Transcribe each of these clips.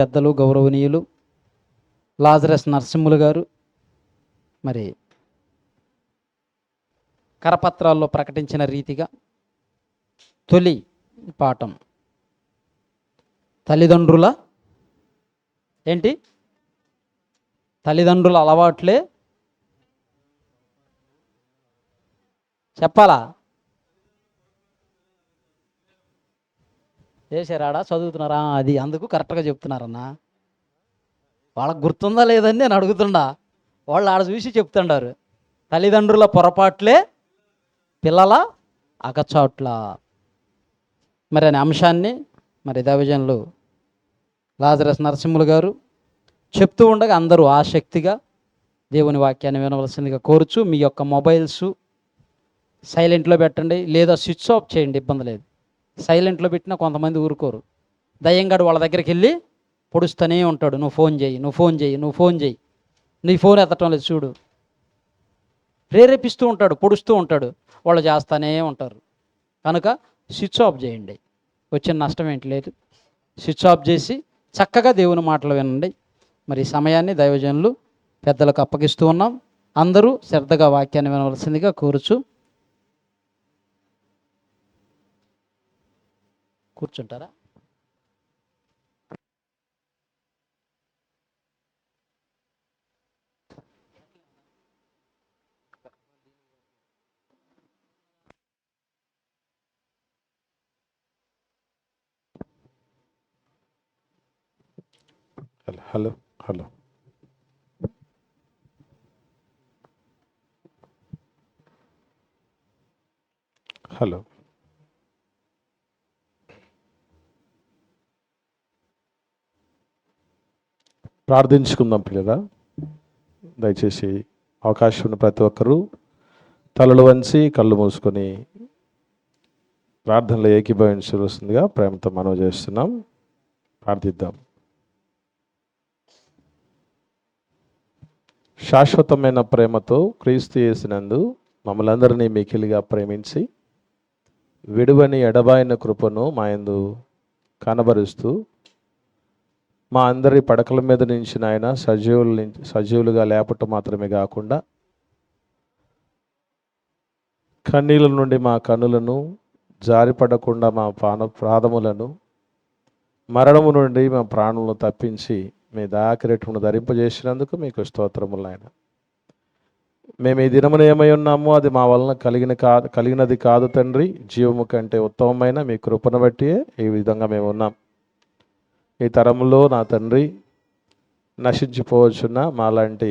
పెద్దలు గౌరవనీయులు లాజరస్ నరసింహులు గారు మరి కరపత్రాల్లో ప్రకటించిన రీతిగా తొలి పాఠం తల్లిదండ్రుల అలవాట్లే చెప్పాలా? చేశారాడా చదువుతున్నారా? అది అందుకు కరెక్ట్గా చెప్తున్నారన్నా. వాళ్ళకు గుర్తుందా లేదని నేను అడుగుతుండా. వాళ్ళు ఆడ చూసి చెప్తుండారు. తల్లిదండ్రుల పొరపాట్లే పిల్లల అగచాట్ల మరి అనే అంశాన్ని మరి దైవజనులు లాజరస్ నరసింహులు గారు చెప్తూ ఉండగా అందరూ ఆసక్తిగా దేవుని వాక్యాన్ని వినవలసిందిగా కోరుచు మీ యొక్క మొబైల్స్ సైలెంట్లో పెట్టండి, లేదా స్విచ్ ఆఫ్ చేయండి, ఇబ్బంది లేదు. సైలెంట్లో పెట్టినా కొంతమంది ఊరుకోరు. దయ్యంగాడు వాళ్ళ దగ్గరికి వెళ్ళి పొడుస్తూనే ఉంటాడు, నువ్వు ఫోన్ చేయి, నీ ఫోన్ ఎత్తటం లేదు చూడు, ప్రేరేపిస్తూ ఉంటాడు, పొడుస్తూ ఉంటాడు. వాళ్ళు చేస్తూనే ఉంటారు. కనుక స్విచ్ ఆఫ్ చేయండి, వచ్చిన నష్టం ఏంటి లేదు. స్విచ్ ఆఫ్ చేసి చక్కగా దేవుని మాటలు వినండి. మరి ఈ సమయాన్ని దైవజనులు పెద్దలకు అప్పగిస్తూ ఉన్నాం. అందరూ శ్రద్ధగా వాక్యాన్ని వినవలసిందిగా కోరుచు కూర్చుంటారా? హలో హలో హలో ప్రార్థించుకుందాం పిల్లరా. దయచేసి అవకాశం ఉన్న ప్రతి ఒక్కరూ తలలు వంచి కళ్ళు మూసుకొని ప్రార్థనలో ఏకీభవించవలసిందిగా ప్రేమతో మనవి చేస్తున్నాం. ప్రార్థిద్దాం. శాశ్వతమైన ప్రేమతో క్రీస్తు యేసునందు మమ్మల్ని అందరినీ మికిలిగా ప్రేమించి విడువని ఎడబాయిన కృపను మా యందు కనబరుస్తూ మా అందరి పడకల మీద నుంచి నాయన సజీవులుగా లేపటం మాత్రమే కాకుండా కన్నీళ్ళ నుండి మా కన్నులను జారిపడకుండా మా పాదములను మరణము నుండి మా ప్రాణులను తప్పించి మీ దాకిరెట్టును ధరింపజేసినందుకు మీకు స్తోత్రములు నాయన. మేము ఈ దినమున ఏమై ఉన్నామో అది మా వలన కలిగినది కాదు తండ్రి. జీవము కంటే ఉత్తమమైన మీ కృపను బట్టి ఈ విధంగా మేము ఉన్నాం. ఈ తరంలో నా తండ్రి నశించిపోవచ్చున్న మాలాంటి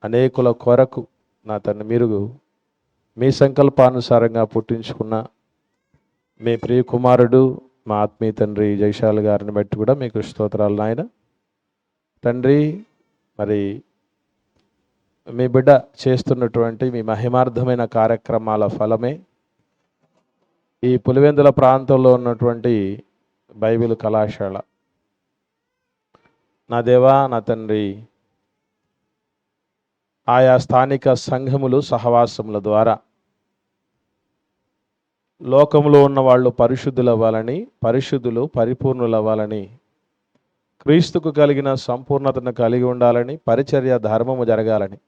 అనేకుల కొరకు నా తండ్రి మీరు మీ సంకల్పానుసారంగా పుట్టించుకున్న మీ ప్రియ కుమారుడు మా ఆత్మీయ తండ్రి జయశాల్ గారిని బట్టి కూడా మీకు స్తోత్రాలు నాయన. తండ్రి మరి మీ బిడ్డ చేస్తున్నటువంటి మీ మహిమార్థమైన కార్యక్రమాల ఫలమే ఈ పులివెందుల ప్రాంతంలో ఉన్నటువంటి బైబిల్ కళాశాల. నా దేవా నా తండ్రి ఆయా స్థానిక సంఘములు సహవాసముల ద్వారా లోకంలో ఉన్న వాళ్ళు పరిశుద్ధులవ్వాలని, పరిశుద్ధులు పరిపూర్ణులవ్వాలని, క్రీస్తుకు కలిగిన సంపూర్ణతను కలిగి ఉండాలని, పరిచర్య ధర్మము జరగాలని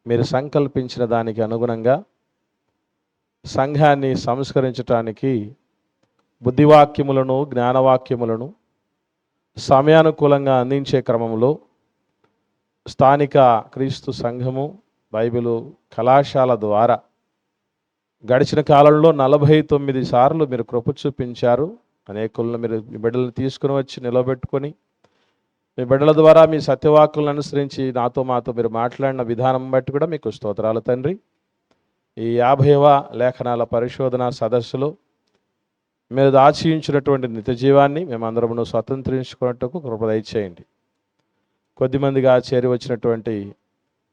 మీరు సంకల్పించిన దానికి అనుగుణంగా సంఘాన్ని సంస్కరించటానికి బుద్ధివాక్యములను జ్ఞానవాక్యములను సమయానుకూలంగా అందించే క్రమంలో స్థానిక క్రీస్తు సంఘము బైబిలు కళాశాల ద్వారా గడిచిన కాలంలో 49 సార్లు మీరు కృప చూపించారు. అనేకులను మీరు మీ బిడ్డలను తీసుకుని వచ్చి నిలబెట్టుకొని మీ బిడ్డల ద్వారా మీ సత్యవాక్కులను అనుసరించి మాతో మీరు మాట్లాడిన విధానం బట్టి కూడా మీకు స్తోత్రాలు తండ్రి. ఈ 50వ లేఖనాల పరిశోధన సదస్సులో మీరు దాచించినటువంటి నిత్య జీవాన్ని మేమందరమును స్వతంత్రించుకున్నట్టుకు కృప దయచేయండి. కొద్దిమందిగా చేరి వచ్చినటువంటి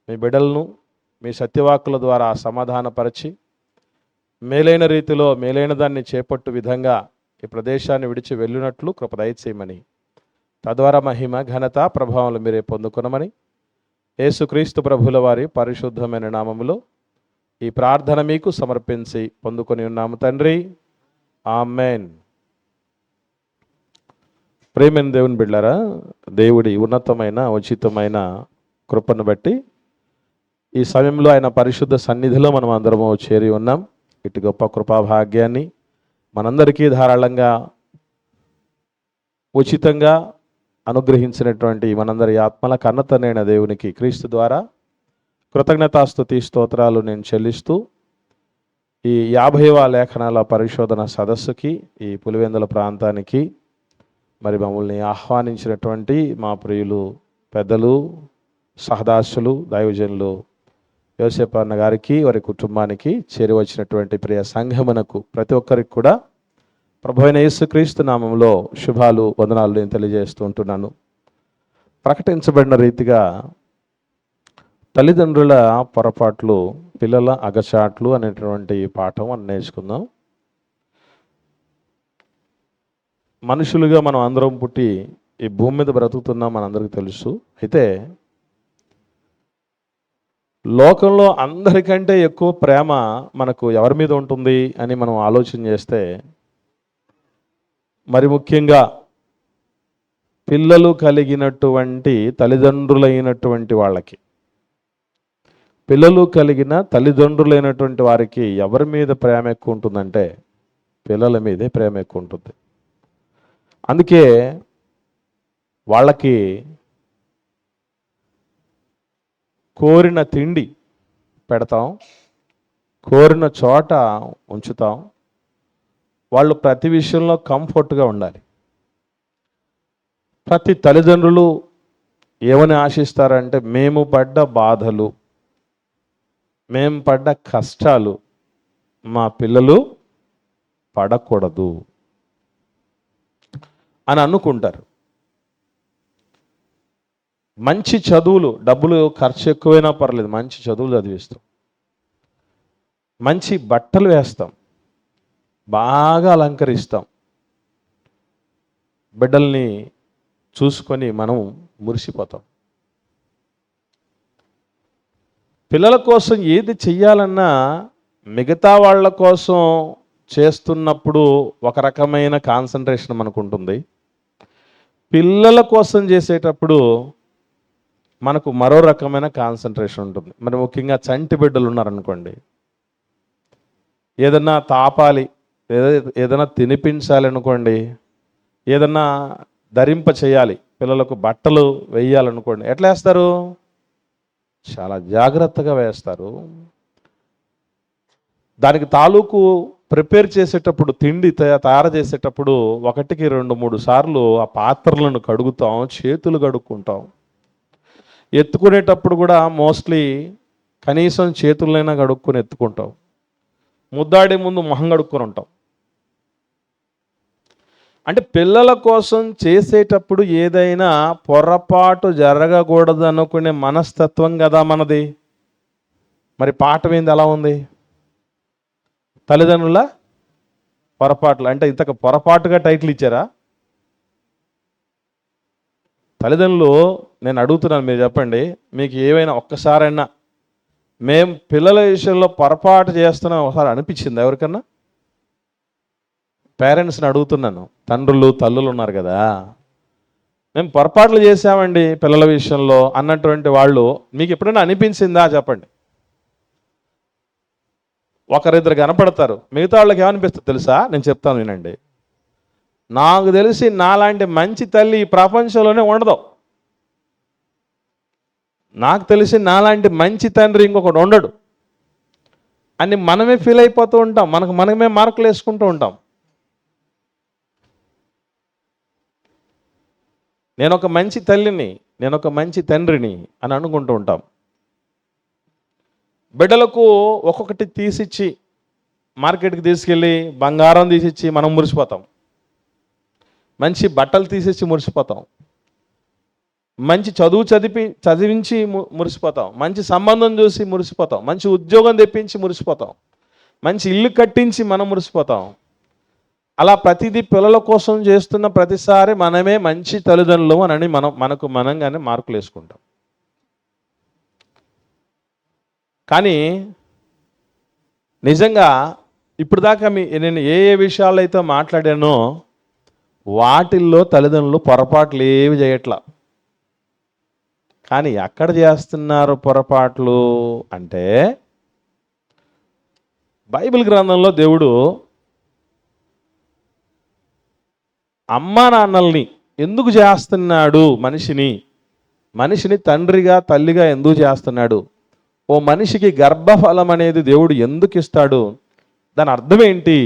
మీ బిడ్డలను మీ సత్యవాక్కుల ద్వారా సమాధానపరిచి మేలైన రీతిలో మేలైన దాన్ని చేపట్టు విధంగా ఈ ప్రదేశాన్ని విడిచి వెళ్ళినట్లు కృప దయచేయమని, తద్వారా మహిమ ఘనత ప్రభావాలు మీరే పొందుకునమని యేసుక్రీస్తు ప్రభుల వారి పరిశుద్ధమైన నామములో ఈ ప్రార్థన మీకు సమర్పించి పొందుకొని ఉన్నాము తండ్రి. ఆమెన్. ప్రేమైన దేవుని బిడ్డారా, దేవుడి ఉన్నతమైన ఉచితమైన కృపను బట్టి ఈ సమయంలో ఆయన పరిశుద్ధ సన్నిధిలో మనం అందరము చేరి ఉన్నాం. ఇటు గొప్ప కృపాభాగ్యాన్ని మనందరికీ ధారాళంగా ఉచితంగా అనుగ్రహించినటువంటి మనందరి ఆత్మల కన్నతనైన దేవునికి క్రీస్తు ద్వారా కృతజ్ఞతాస్తుతి స్తోత్రాలు నేను చెల్లిస్తూ ఈ 50వ లేఖనాల పరిశోధన సదస్సుకి ఈ పులివెందుల ప్రాంతానికి మరి మమ్మల్ని ఆహ్వానించినటువంటి మా ప్రియులు పెద్దలు, సహదాసులు, దైవజనులు యోసేపు అన్న గారికి, వారి కుటుంబానికి, చేరి వచ్చినటువంటి ప్రియ సంఘమునకు ప్రతి ఒక్కరికి కూడా ప్రభువైన యేసుక్రీస్తు నామంలో శుభాలు, వందనాలు నేను తెలియజేస్తూ ఉంటున్నాను. ప్రకటించబడిన రీతిగా తల్లిదండ్రుల పొరపాట్లు, పిల్లల అగచాట్లు అనేటువంటి పాఠం మనం నేర్చుకుందాం. మనుషులుగా మనం అందరం పుట్టి ఈ భూమి మీద బ్రతుకుతున్నాం, మనందరికీ తెలుసు. అయితే లోకంలో అందరికంటే ఎక్కువ ప్రేమ మనకు ఎవరి మీద ఉంటుంది అని మనం ఆలోచన చేస్తే, మరి ముఖ్యంగా పిల్లలు కలిగినటువంటి తల్లిదండ్రులైనటువంటి వాళ్ళకి, పిల్లలు కలిగిన తల్లిదండ్రులైనటువంటి వారికి ఎవరి మీద ప్రేమ ఎక్కువ ఉంటుందంటే పిల్లల మీదే ప్రేమ ఎక్కువ ఉంటుంది. అందుకే వాళ్ళకి కోరిన తిండి పెడతాం, కోరిన చోట ఉంచుతాం. వాళ్ళు ప్రతి విషయంలో కంఫర్ట్గా ఉండాలి. ప్రతి తల్లిదండ్రులు ఏమని ఆశిస్తారంటే, మేము పడ్డ బాధలు, మేము పడ్డ కష్టాలు మా పిల్లలు పడకూడదు అని అనుకుంటారు. మంచి చదువులు, డబ్బులు ఖర్చు ఎక్కువైనా పర్లేదు, మంచి చదువులు చదివిస్తాం, మంచి బట్టలు వేస్తాం, బాగా అలంకరిస్తాం. బిడ్డల్ని చూసుకొని మనం మురిసిపోతాం. పిల్లల కోసం ఏది చెయ్యాలన్నా మిగతా వాళ్ళ కోసం చేస్తున్నప్పుడు ఒక రకమైన కాన్సన్ట్రేషన్ మనకు ఉంటుంది. పిల్లల కోసం చేసేటప్పుడు మనకు మరో రకమైన కాన్సన్ట్రేషన్ ఉంటుంది. మరి ముఖ్యంగా చంటి బిడ్డలు ఉన్నారనుకోండి, ఏదన్నా తాపాలి, ఏదైనా తినిపించాలి అనుకోండి, ఏదన్నా ధరింప చేయాలి, పిల్లలకు బట్టలు వేయాలనుకోండి, ఎట్లా వేస్తారు? చాలా జాగ్రత్తగా వేస్తారు. దానికి తాలూకు ప్రిపేర్ చేసేటప్పుడు, తిండి తయారు చేసేటప్పుడు 1కి 2, 3 సార్లు ఆ పాత్రలను కడుగుతాం, చేతులు కడుక్కుంటాం. ఎత్తుకునేటప్పుడు కూడా మోస్ట్లీ కనీసం చేతులైనా కడుక్కొని ఎత్తుకుంటాం. ముద్దాడే ముందు మొహం కడుక్కొని ఉంటాం. అంటే పిల్లల కోసం చేసేటప్పుడు ఏదైనా పొరపాటు జరగకూడదు అనుకునే మనస్తత్వం కదా మనది. మరి పాఠం ఏంది ఎలా ఉంది? తల్లిదండ్రుల పొరపాట్లు. అంటే ఇంతకు పొరపాటుగా టైటిల్ ఇచ్చారా? తల్లిదండ్రులు, నేను అడుగుతున్నాను, మీరు చెప్పండి, మీకు ఏవైనా ఒక్కసారైనా మేము పిల్లల విషయంలో పొరపాటు చేస్తున్నాం ఒకసారి అనిపించింది ఎవరికన్నా? పేరెంట్స్ని అడుగుతున్నాను, తండ్రులు తల్లులు ఉన్నారు కదా, మేము పొరపాట్లు చేసామండి పిల్లల విషయంలో అన్నటువంటి వాళ్ళు మీకు ఎప్పుడైనా అనిపించిందా? చెప్పండి. ఒకరిద్దరు కనపడతారు, మిగతా వాళ్ళకి ఏమనిపిస్తుంది తెలుసా? నేను చెప్తాను వినండి. నాకు తెలిసి నాలాంటి మంచి తల్లి ఈ ప్రపంచంలోనే ఉండదు, నాకు తెలిసి నాలాంటి మంచి తండ్రి ఇంకొకటి ఉండడు అని మనమే ఫీల్ అయిపోతూ ఉంటాం. మనమే మార్కులు వేసుకుంటూ ఉంటాం. నేను ఒక మంచి తల్లిని, నేను ఒక మంచి తండ్రిని అని అనుకుంటూ ఉంటాం. బిడ్డలకు ఒక్కొక్కటి తీసిచ్చి మార్కెట్కి తీసుకెళ్ళి బంగారం తీసిచ్చి మనం మురిసిపోతాం, మంచి బట్టలు తీసిచ్చి మురిసిపోతాం, మంచి చదువు చదివించి మురిసిపోతాం, మంచి సంబంధం చూసి మురిసిపోతాం, మంచి ఉద్యోగం తెప్పించి మురిసిపోతాం, మంచి ఇల్లు కట్టించి మనం మురిసిపోతాం. అలా ప్రతిదీ పిల్లల కోసం చేస్తున్న ప్రతిసారి మనమే మంచి తల్లిదండ్రులు అని మనంగానే మార్కులు వేసుకుంటాం. కానీ నిజంగా ఇప్పుడు దాకా నేను ఏ విషయాలు అయితే మాట్లాడానో వాటిల్లో తల్లిదండ్రులు పొరపాట్లు ఏవి చేయట్లా. కానీ ఎక్కడ చేస్తున్నారు పొరపాట్లు అంటే, బైబిల్ గ్రంథంలో దేవుడు అమ్మా నాన్నల్ని ఎందుకు చేస్తున్నాడు, మనిషిని తండ్రిగా తల్లిగా ఎందుకు చేస్తున్నాడు, ఓ మనిషికి గర్భఫలం అనేది దేవుడు ఎందుకు ఇస్తాడు, దాని అర్థం ఏంటి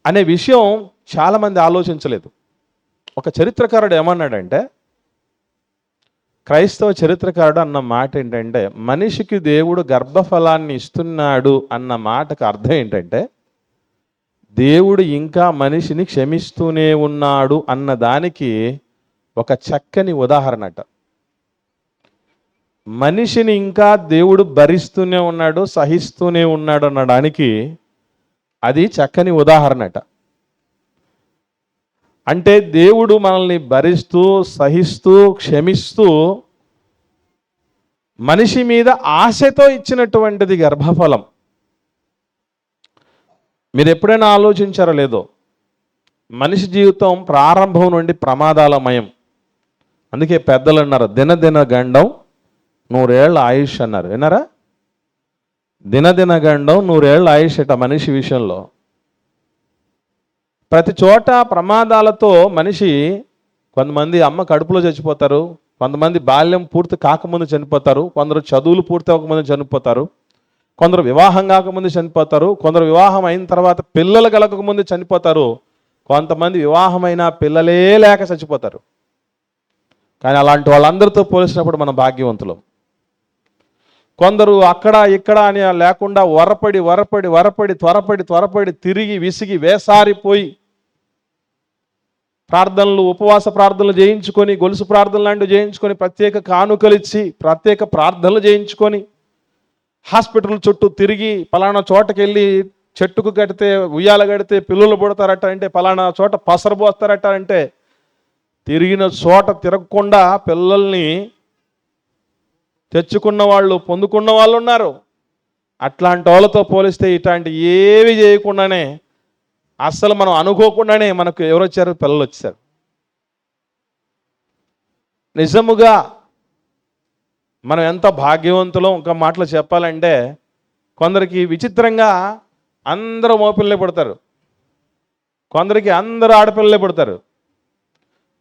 అనే విషయం చాలామంది ఆలోచించలేదు. ఒక చరిత్రకారుడు ఏమన్నాడంటే, క్రైస్తవ చరిత్రకారుడు అన్న మాట ఏంటంటే, మనిషికి దేవుడు గర్భఫలాన్ని ఇస్తున్నాడు అన్న మాటకు అర్థం ఏంటంటే, దేవుడు ఇంకా మనిషిని క్షమిస్తూనే ఉన్నాడు అన్న దానికి ఒక చక్కని ఉదాహరణట. మనిషిని ఇంకా దేవుడు భరిస్తూనే ఉన్నాడు, సహిస్తూనే ఉన్నాడు అనడానికి అది చక్కని ఉదాహరణట. అంటే దేవుడు మనల్ని భరిస్తూ, సహిస్తూ, క్షమిస్తూ మనిషి మీద ఆశతో ఇచ్చినటువంటిది గర్భఫలం. మీరు ఎప్పుడైనా ఆలోచించారో లేదో, మనిషి జీవితం ప్రారంభం నుండి ప్రమాదాలమయం. అందుకే పెద్దలు అన్నారు, దినదిన గండం 100 ఏళ్ళ ఆయుష్ అన్నారు. విన్నారా? దినదిన గండం 100 ఏళ్ళ ఆయుష్ అట మనిషి విషయంలో. ప్రతి చోట ప్రమాదాలతో మనిషి, కొంతమంది అమ్మ కడుపులో చచ్చిపోతారు, కొంతమంది బాల్యం పూర్తి కాకముందు చనిపోతారు, కొందరు చదువులు పూర్తి అవ్వకముందు చనిపోతారు, కొందరు వివాహం కాకముందు చనిపోతారు, కొందరు వివాహం అయిన తర్వాత పిల్లలు కలగకముందు చనిపోతారు, కొంతమంది వివాహమైన పిల్లలే లేక చచ్చిపోతారు. కానీ అలాంటి వాళ్ళందరితో పోల్చినప్పుడు మనం భాగ్యవంతులం. కొందరు అక్కడ ఇక్కడ అని లేకుండా త్వరపడి తిరిగి విసిగి వేసారిపోయి ప్రార్థనలు, ఉపవాస ప్రార్థనలు చేయించుకొని, గొలుసు ప్రార్థనలు లాంటివి చేయించుకొని, ప్రత్యేక కానుకలిచ్చి, ప్రత్యేక ప్రార్థనలు చేయించుకొని, హాస్పిటల్ చుట్టూ తిరిగి పలానా చోటకి వెళ్ళి చెట్టుకు కడితే, ఉయ్యాల కడితే పిల్లలు పుడతారట అంటే, పలానా చోట పసరు పోస్తారట అంటే, తిరిగిన చోట తిరగకుండా పిల్లల్ని తెచ్చుకున్న వాళ్ళు, పొందుకున్న వాళ్ళు ఉన్నారు. అట్లాంటి వాళ్ళతో పోలిస్తే ఇట్లాంటి ఏవి చేయకుండానే, అస్సలు మనం అనుకోకుండానే మనకు ఎవరు వచ్చారు? పిల్లలు వచ్చారు. నిజముగా మనం ఎంత భాగ్యవంతులం. ఒక మాటలో చెప్పాలంటే, కొందరికి విచిత్రంగా అందరూ మగపిల్లలే పుడతారు, కొందరికి అందరూ ఆడపిల్లలే పుడతారు.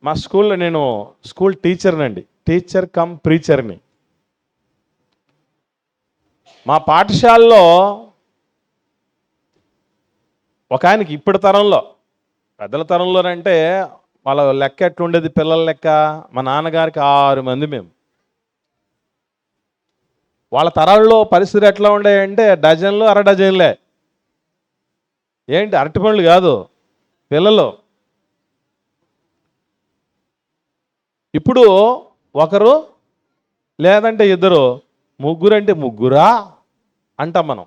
మా స్కూల్లో, నేను స్కూల్ టీచర్నండి, టీచర్ కమ్ ప్రీచర్ని. మా పాఠశాలలో ఒక ఆయనకి ఇప్పటి తరంలో, పెద్దల తరంలోనంటే వాళ్ళ లెక్క ఎట్లుండేది, పిల్లల లెక్క, మా నాన్నగారికి 6 మంది మేము. వాళ్ళ తరాల్లో పరిస్థితులు ఎట్లా ఉండేయంటే, డజన్లు, అర డజన్లే. ఏంటి, అరటిపండ్లు కాదు, పిల్లలు. ఇప్పుడు ఒకరు లేదంటే ఇద్దరు, ముగ్గురు అంటే ముగ్గురా అంటాం మనం.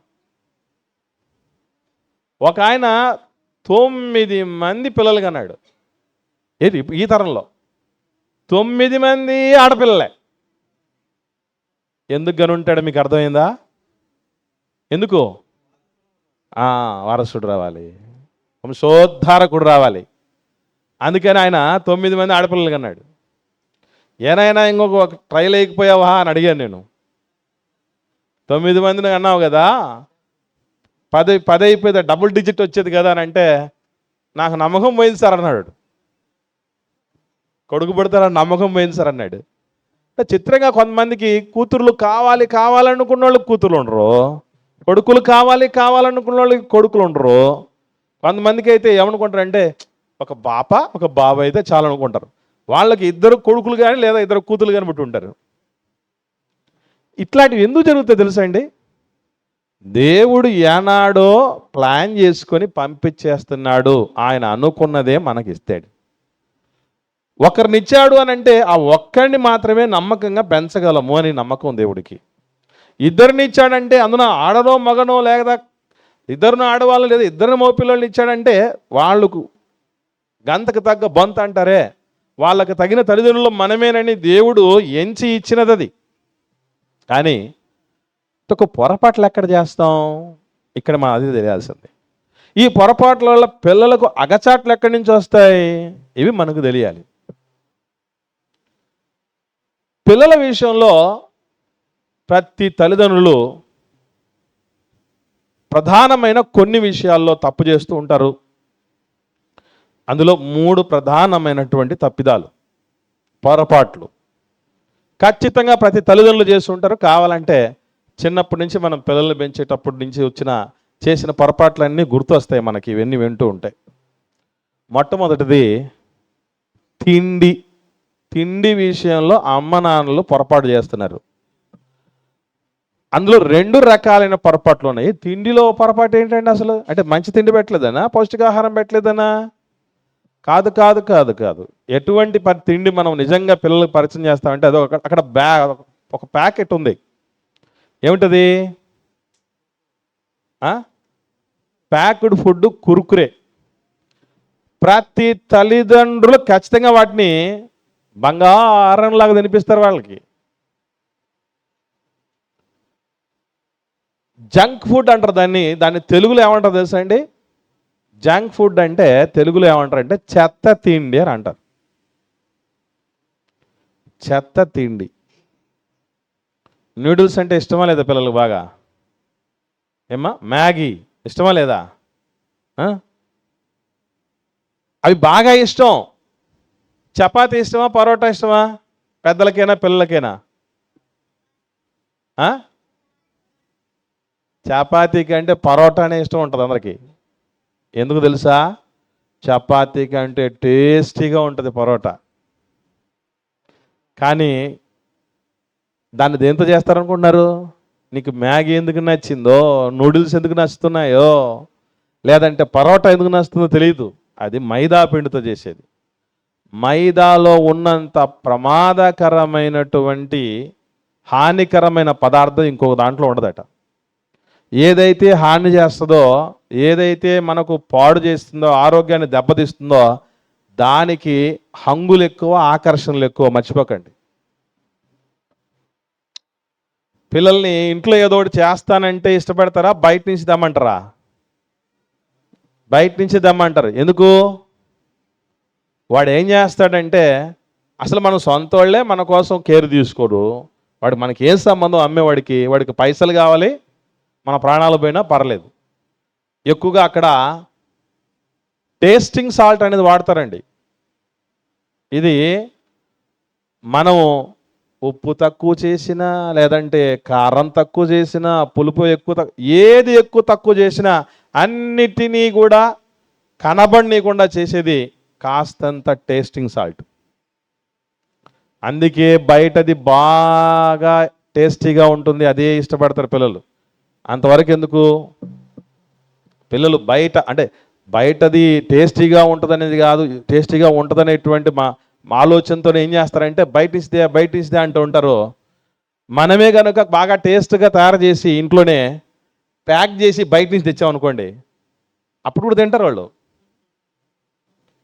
ఒక ఆయన 9 మంది పిల్లలు కన్నాడు. ఏది ఈ తరంలో 9 మంది ఆడపిల్లలే. ఎందుకు కనుంటాడు మీకు అర్థమైందా? ఎందుకు? వారసుడు రావాలి, వంశోద్ధారకుడు రావాలి. అందుకని ఆయన 9 మంది ఆడపిల్లలు కన్నాడు. ఏనాయనా ఇంకొక ట్రైల్ వేయకపోయావా అని అడిగాను నేను. 9 మందిని అన్నావు కదా, 10 అయిపోతే డబుల్ డిజిట్ వచ్చేది కదా అని అంటే, నాకు నమ్మకం పోయింది సార్ అన్నాడు. కొడుకు పుడతారని నమ్మకం పోయింది సార్ అన్నాడు. చిత్రంగా కొంతమందికి కూతుర్లు కావాలనుకున్న వాళ్ళకి కూతుర్లు ఉండరు, కొడుకులు కావాలనుకున్న వాళ్ళకి కొడుకులు ఉండరు. కొంతమందికి అయితే ఏమనుకుంటారంటే, ఒక బాప ఒక బాబు అయితే చాలు అనుకుంటారు. వాళ్ళకి 2 కొడుకులు కానీ లేదా 2 కూతురు కానీ పుట్టి ఉంటారు. ఇట్లాంటివి ఎందుకు జరుగుతాయి తెలుసా అండి? దేవుడు ఏనాడో ప్లాన్ చేసుకొని పంపించేస్తున్నాడు. ఆయన అనుకున్నదే మనకి ఇస్తాడు. ఒకరినిచ్చాడు అని అంటే ఆ ఒక్కరిని మాత్రమే నమ్మకంగా పెంచగలము అని నమ్మకం దేవుడికి. 2 ఇచ్చాడంటే అందున ఆడనో మగనో లేదా 2 ఆడవాళ్ళు లేదా 2 మగపిల్లల్ని ఇచ్చాడంటే వాళ్ళకు గంతకు తగ్గ బొంత అంటారే, వాళ్ళకి తగిన తల్లిదండ్రులు మనమేనని దేవుడు ఎంచి ఇచ్చినది అది. కానీ ఒక పొరపాట్లు ఎక్కడ చేస్తాం? ఇక్కడ మనం అది తెలియాల్సింది. ఈ పొరపాట్ల వల్ల పిల్లలకు అగచాట్లు ఎక్కడి నుంచి వస్తాయి? ఇవి మనకు తెలియాలి. పిల్లల విషయంలో ప్రతి తల్లిదండ్రులు ప్రధానమైన కొన్ని విషయాల్లో తప్పు చేస్తూ ఉంటారు. అందులో 3 ప్రధానమైనటువంటి తప్పిదాలు, పొరపాట్లు ఖచ్చితంగా ప్రతి తల్లిదండ్రులు చేస్తూ ఉంటారు. కావాలంటే చిన్నప్పటి నుంచి మనం పిల్లల్ని పెంచేటప్పటి నుంచి చేసిన పొరపాట్లన్నీ గుర్తొస్తాయి మనకి, ఇవన్నీ వింటూ ఉంటాయి. మొట్టమొదటిది తిండి విషయంలో అమ్మ నాన్నలు పొరపాటు చేస్తున్నారు. అందులో 2 రకాలైన పొరపాట్లు ఉన్నాయి. తిండిలో పొరపాటు ఏంటంటే అసలు అంటే మంచి తిండి పెట్టలేదనా, పౌష్టికాహారం పెట్టలేదనా? కాదు కాదు కాదు కాదు ఎటువంటి తిండి మనం నిజంగా పిల్లలకు పరిచయం చేస్తామంటే అది అక్కడ ఒక ప్యాకెట్ ఉంది. ఏమిటది? Packed food, Kurkure. ప్రతి తల్లిదండ్రులు ఖచ్చితంగా వాటిని బంగారంలాగా తినిపిస్తారు వాళ్ళకి. జంక్ ఫుడ్ అంటారు దాన్ని తెలుగులో ఏమంటారు తెలుసా అండి? జంక్ ఫుడ్ అంటే తెలుగులో ఏమంటారంటే చెత్త తిండి అని అంటారు. చెత్త తిండి. నూడిల్స్ అంటే ఇష్టమా లేదా పిల్లలకు బాగా? ఏమ్మా, మ్యాగీ ఇష్టమా లేదా? అవి బాగా ఇష్టం. చపాతీ ఇష్టమా, పరోటా ఇష్టమా? పెద్దలకైనా పిల్లలకైనా? చపాతీ కంటే పరోటానే ఇష్టం ఉంటుంది అందరికీ. ఎందుకు తెలుసా? చపాతీ కంటే టేస్టీగా ఉంటుంది పరోటా. కానీ దాన్ని దేంతో చేస్తారనుకుంటున్నారు? నీకు మ్యాగీ ఎందుకు నచ్చిందో, నూడిల్స్ ఎందుకు నచ్చుతున్నాయో, లేదంటే పరోటా ఎందుకు నచ్చుతుందో తెలియదు. అది మైదా పిండితో చేసేది. మైదాలో ఉన్నంత ప్రమాదకరమైనటువంటి హానికరమైన పదార్థం ఇంకొక దాంట్లో ఉండదట. ఏదైతే హాని చేస్తుందో, ఏదైతే మనకు పాడు చేస్తుందో, ఆరోగ్యాన్ని దెబ్బతీస్తుందో దానికి హంగులు ఎక్కువ, ఆకర్షణలు ఎక్కువ. మర్చిపోకండి. పిల్లల్ని ఇంట్లో ఏదో ఒకటి చేస్తానంటే ఇష్టపడతారా? బయట నుంచి దమ్మంటారా? బయట నుంచి దమ్మంటారు. ఎందుకు? వాడు ఏం చేస్తాడంటే అసలు మన సొంత వాళ్ళే మన కోసం కేర్ తీసుకోరు. వాడు మనకి ఏం సంబంధం? వాడికి పైసలు కావాలి, మన ప్రాణాలు పోయినా పర్లేదు. ఎక్కువగా అక్కడ టేస్టింగ్ సాల్ట్ అనేది వాడతారండి. ఇది మనం ఉప్పు తక్కువ చేసినా, లేదంటే కారం తక్కువ చేసినా, పులుపు ఏది ఎక్కువ తక్కువ చేసినా అన్నిటినీ కూడా కనబడనీయకుండా చేసేది కాస్తంత టేస్టింగ్ సాల్ట్. అందుకే బయటది బాగా టేస్టీగా ఉంటుంది, అదే ఇష్టపడతారు పిల్లలు. అంతవరకు ఎందుకు? పిల్లలు బయటది టేస్టీగా ఉంటుంది అనేది కాదు, టేస్టీగా ఉంటుంది అనేటువంటి మా ఆలోచనతో ఏం చేస్తారంటే బయట ఇస్తే అంటూ ఉంటారు. మనమే కనుక బాగా టేస్ట్గా తయారు చేసి ఇంట్లోనే ప్యాక్ చేసి బయట నుంచి తెచ్చామనుకోండి, అప్పుడు కూడా తింటారు వాళ్ళు.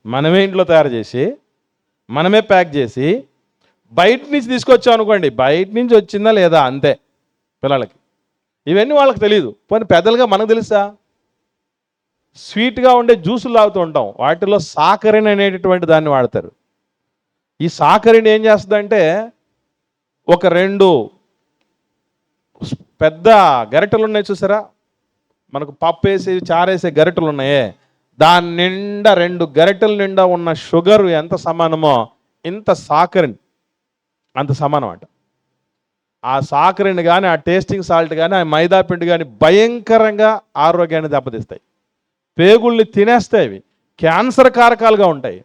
మనమే ఇంట్లో తయారు చేసి, మనమే ప్యాక్ చేసి బయట నుంచి తీసుకొచ్చాం అనుకోండి, బయట నుంచి వచ్చిందా లేదా అంతే పిల్లలకి. ఇవన్నీ వాళ్ళకి తెలియదు. పోనీ పెద్దలుగా మనకు తెలుసా? స్వీట్గా ఉండే జ్యూసులు తాగుతూ ఉంటాం, వాటిలో సాకరిన్ అనేటటువంటి దాన్ని వాడతారు. ఈ సాకరిన్ ఏం చేస్తుందంటే ఒక 2 పెద్ద గరిటెలు ఉన్నాయి చూసారా, మనకు పప్పు వేసి చారేసే గరిటెలు ఉన్నాయే, దాని నిండా 2 గరిటెల నిండా ఉన్న షుగర్ ఎంత సమానమో ఇంత సాకరిన్ అంత సమానం అంట. ఆ సాకరిన్ కానీ, ఆ టేస్టింగ్ సాల్ట్ కానీ, ఆ మైదా పిండి కానీ భయంకరంగా ఆరోగ్యాన్ని దెబ్బతీస్తాయి. పేగుల్ని తినేస్తాయి. అవి క్యాన్సర్ కారకాలుగా ఉంటాయి.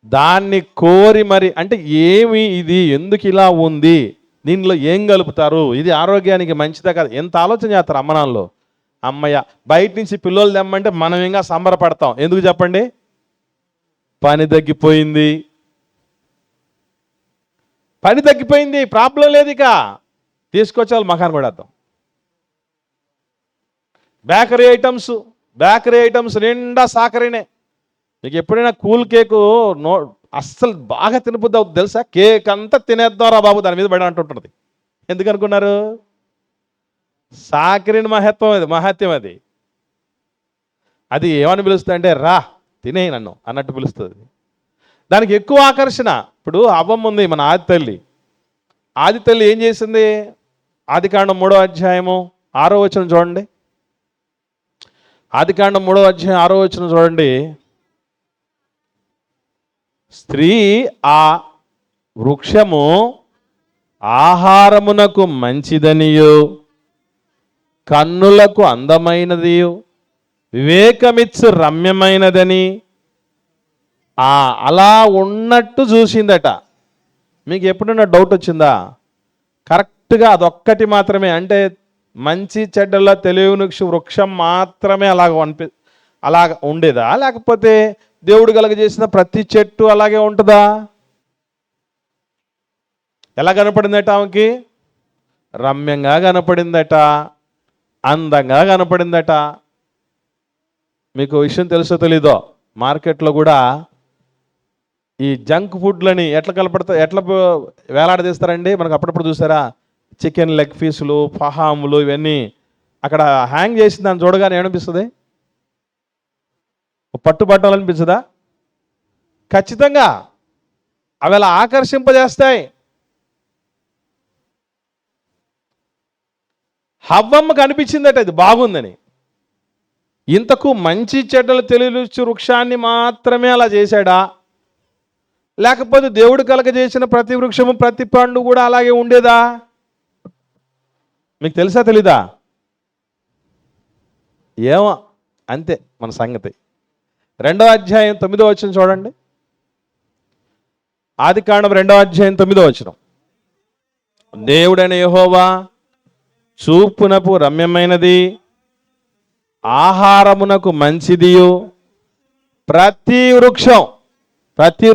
దాన్ని కోరి మరి అంటే ఏమి ఇది, ఎందుకు ఇలా ఉంది, దీనిలో ఏం కలుపుతారు, ఇది ఆరోగ్యానికి మంచిదా కదా, ఎంత ఆలోచన చేస్తారు అమ్మనాన్నలో. అమ్మయ్య బయట నుంచి పిల్లలు తెమ్మంటే మనం ఇంకా సంబరపడతాం. ఎందుకు చెప్పండి? పని తగ్గిపోయింది, ప్రాబ్లం లేదు, ఇక తీసుకొచ్చి వాళ్ళు మకాన్ పడేద్దాం. బేకరీ ఐటమ్స్ నిండా సాకరీనే. మీకు ఎప్పుడైనా కూల్ కేకు అస్సలు బాగా తినబుద్ది అవుతుంది తెలుసా? కేక్ అంతా తినేద్దాంరా బాబు దాని మీద పడి అంటుంటుంది. ఎందుకు అనుకున్నారు? సాకరీని మహత్యం అది. అది ఏమని పిలుస్తుంది అంటే రా తినే నన్ను అన్నట్టు పిలుస్తుంది. దానికి ఎక్కువ ఆకర్షణ. ఇప్పుడు అవ్వమ్మ ఉంది, మన ఆది తల్లి ఏం చేసింది? ఆదికాండం 3వ అధ్యాయము 6వ వచనం చూడండి. ఆదికాండం 3వ అధ్యాయం 6వ వచనం చూడండి. స్త్రీ ఆ వృక్షము ఆహారమునకు మంచిదనియు కన్నులకు అందమైనది వివేకమిచ్చు రమ్యమైనదని అలా ఉన్నట్టు చూసిందట. మీకు ఎప్పుడైనా డౌట్ వచ్చిందా? కరెక్ట్గా అదొక్కటి మాత్రమే, అంటే మంచి చెడ్డల తెలివిని వృక్షం మాత్రమే అలాగ ఉండేదా? లేకపోతే దేవుడు కలగజేసిన ప్రతి చెట్టు అలాగే ఉంటుందా? ఎలా కనపడిందట ఆమెకి? రమ్యంగా కనపడిందట, అందంగా కనపడిందట. మీకు విషయం తెలుసో తెలీదో, మార్కెట్లో కూడా ఈ జంక్ ఫుడ్లని ఎట్లా వేలాడదీస్తారండి? మనకు అప్పుడప్పుడు చూసారా? చికెన్ లెగ్ పీసులు, ఫహాములు ఇవన్నీ అక్కడ హ్యాంగ్ చేసి దాన్ని చూడగానే ఏమనిపిస్తుంది? పట్టుబట్టాలనిపించదా? ఖచ్చితంగా అవి అలా ఆకర్షింపజేస్తాయి. హవ్వమ్మకు అనిపించిందట ఇది బాగుందని. ఇంతకు మంచి చెడ్డలు తెలియచ్చు వృక్షాన్ని మాత్రమే అలా చేశాడా? లేకపోతే దేవుడు కలగజేసిన ప్రతి వృక్షము ప్రతి పండు కూడా అలాగే ఉండేదా? మీకు తెలుసా తెలీదా? ఏమో, అంతే మన సంగతి. 2వ అధ్యాయం 9వ వచనం చూడండి. ఆదికాండం 2వ అధ్యాయం 9వ వచనం. దేవుడైన యెహోవా చూపునకు రమ్యమైనది, ఆహారమునకు మంచిదియు ప్రతి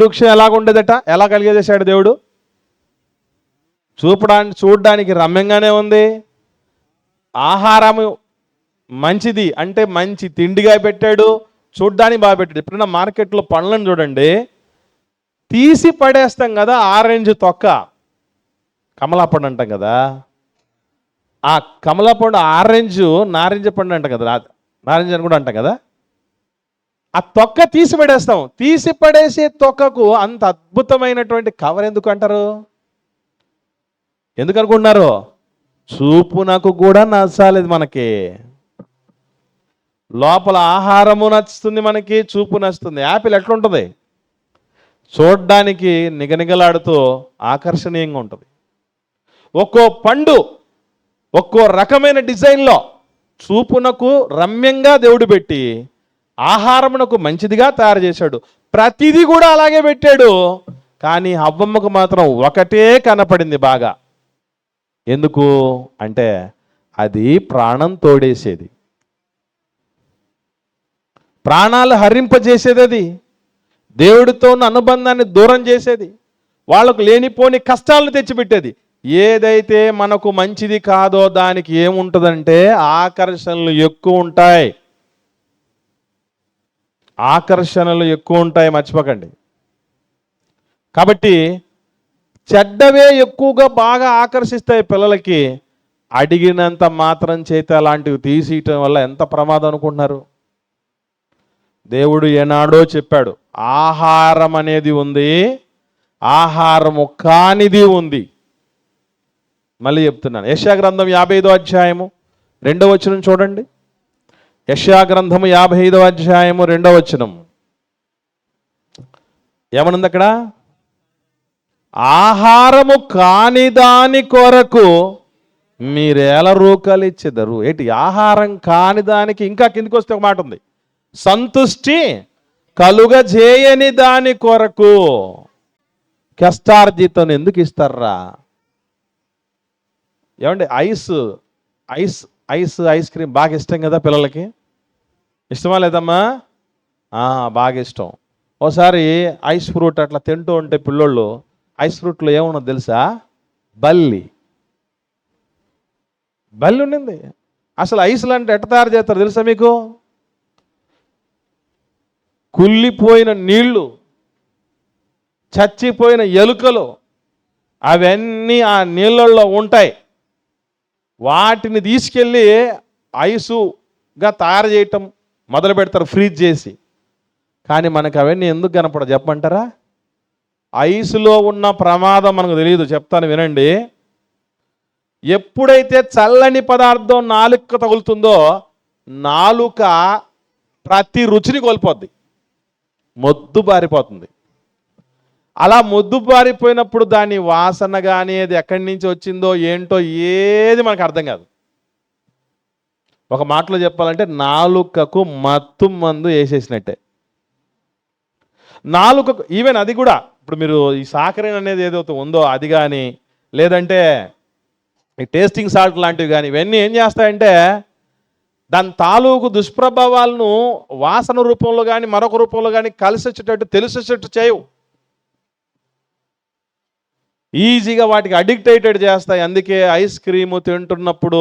వృక్షం ఎలాగుండేదట? ఎలా కలిగజేశాడు దేవుడు? చూడడానికి రమ్యంగానే ఉంది. ఆహారము మంచిది అంటే మంచి తిండిగా పెట్టాడు, చూడ్డానికి బాగా పెట్టాడు. ఎప్పుడైనా మార్కెట్లో పండ్లను చూడండి, తీసి పడేస్తాం కదా. ఆరెంజ్ తొక్క, కమలాపండు అంటాం కదా. ఆ కమలాపండు నారింజ పండు అంటాం కదా, నారింజ అని కూడా అంటాం కదా. ఆ తొక్క తీసి పడేస్తాం. తీసి పడేసే తొక్కకు అంత అద్భుతమైనటువంటి కవర్ ఎందుకు అంటారు? ఎందుకు అనుకుంటున్నారు? చూపునకు కూడా నచ్చాలేదు మనకి. లోపల ఆహారము నచ్చుతుంది మనకి, చూపు నచ్చుతుంది. యాపిల్ ఎట్లుంటుంది? చూడ్డానికి నిగనిగలాడుతూ ఆకర్షణీయంగా ఉంటుంది. ఒక్కో పండు ఒక్కో రకమైన డిజైన్లో చూపునకు రమ్యంగా దేవుడు పెట్టి ఆహారమునకు మంచిదిగా తయారు చేశాడు. ప్రతిదీ కూడా అలాగే పెట్టాడు. కానీ హవ్వమ్మకు మాత్రం ఒకటే కనపడింది బాగా. ఎందుకు అంటే అది ప్రాణం తోడేసేది, ప్రాణాలు హరింపజేసేది, అది దేవుడితో ఉన్న అనుబంధాన్ని దూరం చేసేది, వాళ్ళకు లేనిపోని కష్టాలను తెచ్చిపెట్టేది. ఏదైతే మనకు మంచిది కాదో దానికి ఏముంటుందంటే ఆకర్షణలు ఎక్కువ ఉంటాయి. మర్చిపోకండి. కాబట్టి చెడ్డవే ఎక్కువగా బాగా ఆకర్షిస్తాయి పిల్లలకి. అడిగినంత మాత్రం చేత అలాంటివి తీసేయటం వల్ల ఎంత ప్రమాదం అనుకుంటున్నారు? దేవుడు ఏనాడో చెప్పాడు, ఆహారం అనేది ఉంది, ఆహారము కానిది ఉంది. మళ్ళీ చెప్తున్నాను. యెషయా గ్రంథం 55వ అధ్యాయము 2వ వచనం చూడండి. యెషయా గ్రంథము 55వ అధ్యాయము 2వ వచనం ఏమనుంది అక్కడ? ఆహారము కాని దాని కొరకు మీరేల రూకలిచ్చెదరు. ఏంటి? ఆహారం కాని దానికి ఇంకా కిందికి వస్తే ఒక మాట ఉంది, సంతుష్టి కలుగజేయని దాని కొరకు కష్టార్జితం ఎందుకు ఇస్తారా? ఏమండి, ఐస్ క్రీమ్ బాగా ఇష్టం కదా పిల్లలకి. ఇష్టమా లేదమ్మా? బాగా ఇష్టం. ఒకసారి ఐస్ ఫ్రూట్ అట్లా తింటూ ఉంటే పిల్లోళ్ళు, ఐస్ ఫ్రూట్లో ఏమున్నది తెలుసా? బల్లి ఉండింది. అసలు ఐస్లు అంటే ఎట్ట తయారు చేస్తారు తెలుసా మీకు? కుళ్ళిపోయిన నీళ్లు, చచ్చిపోయిన ఎలుకలు అవన్నీ ఆ నీళ్ళల్లో ఉంటాయి. వాటిని తీసుకెళ్ళి ఐసుగా తయారు చేయటం, మొదలు పెడతారు ఫ్రీజ్ చేసి. కానీ మనకు అవన్నీ ఎందుకు కనపడదు చెప్పమంటారా? ఐసులో ఉన్న ప్రమాదం మనకు తెలియదు. చెప్తాను వినండి. ఎప్పుడైతే చల్లని పదార్థం నాలుక తగులుతుందో నాలుక ప్రతి రుచిని కోల్పోద్ది, మొద్దు బారిపోతుంది. అలా మొద్దు బారిపోయినప్పుడు దాని వాసన కానీ అది ఎక్కడి నుంచి వచ్చిందో ఏంటో ఏది మనకు అర్థం కాదు. ఒక మాటలో చెప్పాలంటే నాలుకకు మత్తు మందు వేసేసినట్టే. నాలుకకు ఈవెన్ అది కూడా ఇప్పుడు మీరు ఈ సాకరైన్ అనేది ఏదైతే ఉందో అది కానీ, లేదంటే ఈ టేస్టింగ్ సాల్ట్ లాంటివి కానీ, ఇవన్నీ ఏం చేస్తాయంటే దాని తాలూకు దుష్ప్రభావాలను వాసన రూపంలో కానీ మరొక రూపంలో కానీ కలిసి వచ్చేటట్టు తెలిసి వచ్చేటట్టు చేయవు. ఈజీగా వాటికి అడిక్ట్ అయ్యేటట్టు చేస్తాయి. అందుకే ఐస్ క్రీము తింటున్నప్పుడు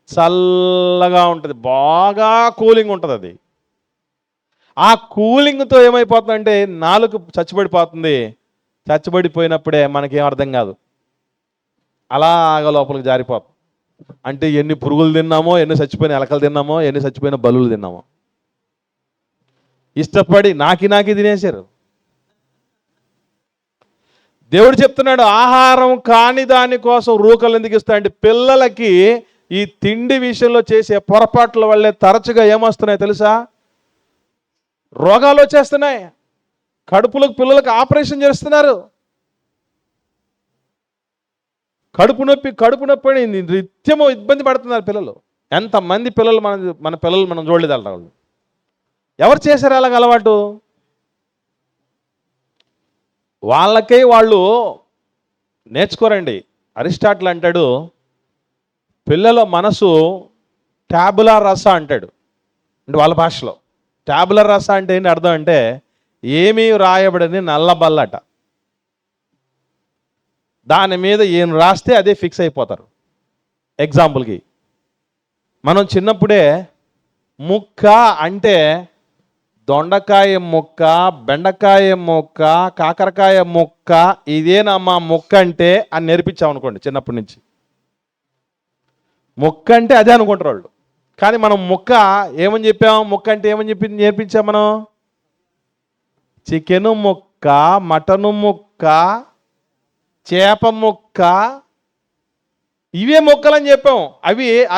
చల్లగా ఉంటుంది, బాగా కూలింగ్ ఉంటుంది. అది ఆ కూలింగ్తో ఏమైపోతుందంటే నాలుక చచ్చిపడిపోతుంది. చచ్చిపడిపోయినప్పుడే మనకేం అర్థం కాదు, అలాగ లోపలికి జారిపోతుంది. అంటే ఎన్ని పురుగులు తిన్నామో, ఎన్ని చచ్చిపోయిన ఎలకలు తిన్నామో, ఎన్ని చచ్చిపోయిన బల్లులు తిన్నామో, ఇష్టపడి నాకి తినేశారు. దేవుడు చెప్తున్నాడు, ఆహారం కాని దానికోసం రూకలు ఎందుకు ఇస్తాయంటే పిల్లలకి ఈ తిండి విషయంలో చేసే పొరపాట్ల వల్లే తరచుగా ఏమొస్తున్నాయి తెలుసా? రోగాలు వచ్చేస్తున్నాయి. కడుపులకు పిల్లలకు ఆపరేషన్ చేస్తున్నారు. కడుపు నొప్పి అని నిత్యము ఇబ్బంది పడుతున్నారు పిల్లలు. ఎంతమంది పిల్లలు మన పిల్లలు మనం చూడలేదు. వాళ్ళు ఎవరు చేశారు అలాగ అలవాటు? వాళ్ళకై వాళ్ళు నేర్చుకోరండి. అరిస్టాటిల్ అంటాడు, పిల్లల మనసు ట్యాబులా రస అంటాడు. అంటే వాళ్ళ భాషలో ట్యాబులర్ రస అంటే ఏంటి అర్థం అంటే ఏమీ రాయబడని నల్లబల్లట. దాని మీద ఏం రాస్తే అదే ఫిక్స్ అయిపోతారు. ఎగ్జాంపుల్కి మనం చిన్నప్పుడే ముక్క అంటే దొండకాయ ముక్క, బెండకాయ ముక్క, కాకరకాయ ముక్క, ఇదేనమ్మా ముక్క అంటే అని నేర్పించామనుకోండి. చిన్నప్పటి నుంచి ముక్క అంటే అదే అనుకుంటారు వాళ్ళు. కానీ మనం ముక్క ఏమని చెప్పాం? ముక్క అంటే ఏమని నేర్పించాం మనం? చికెను ముక్క, మటను ముక్క, చేప ముక్క, ఇవే ముక్కలని చెప్పాం.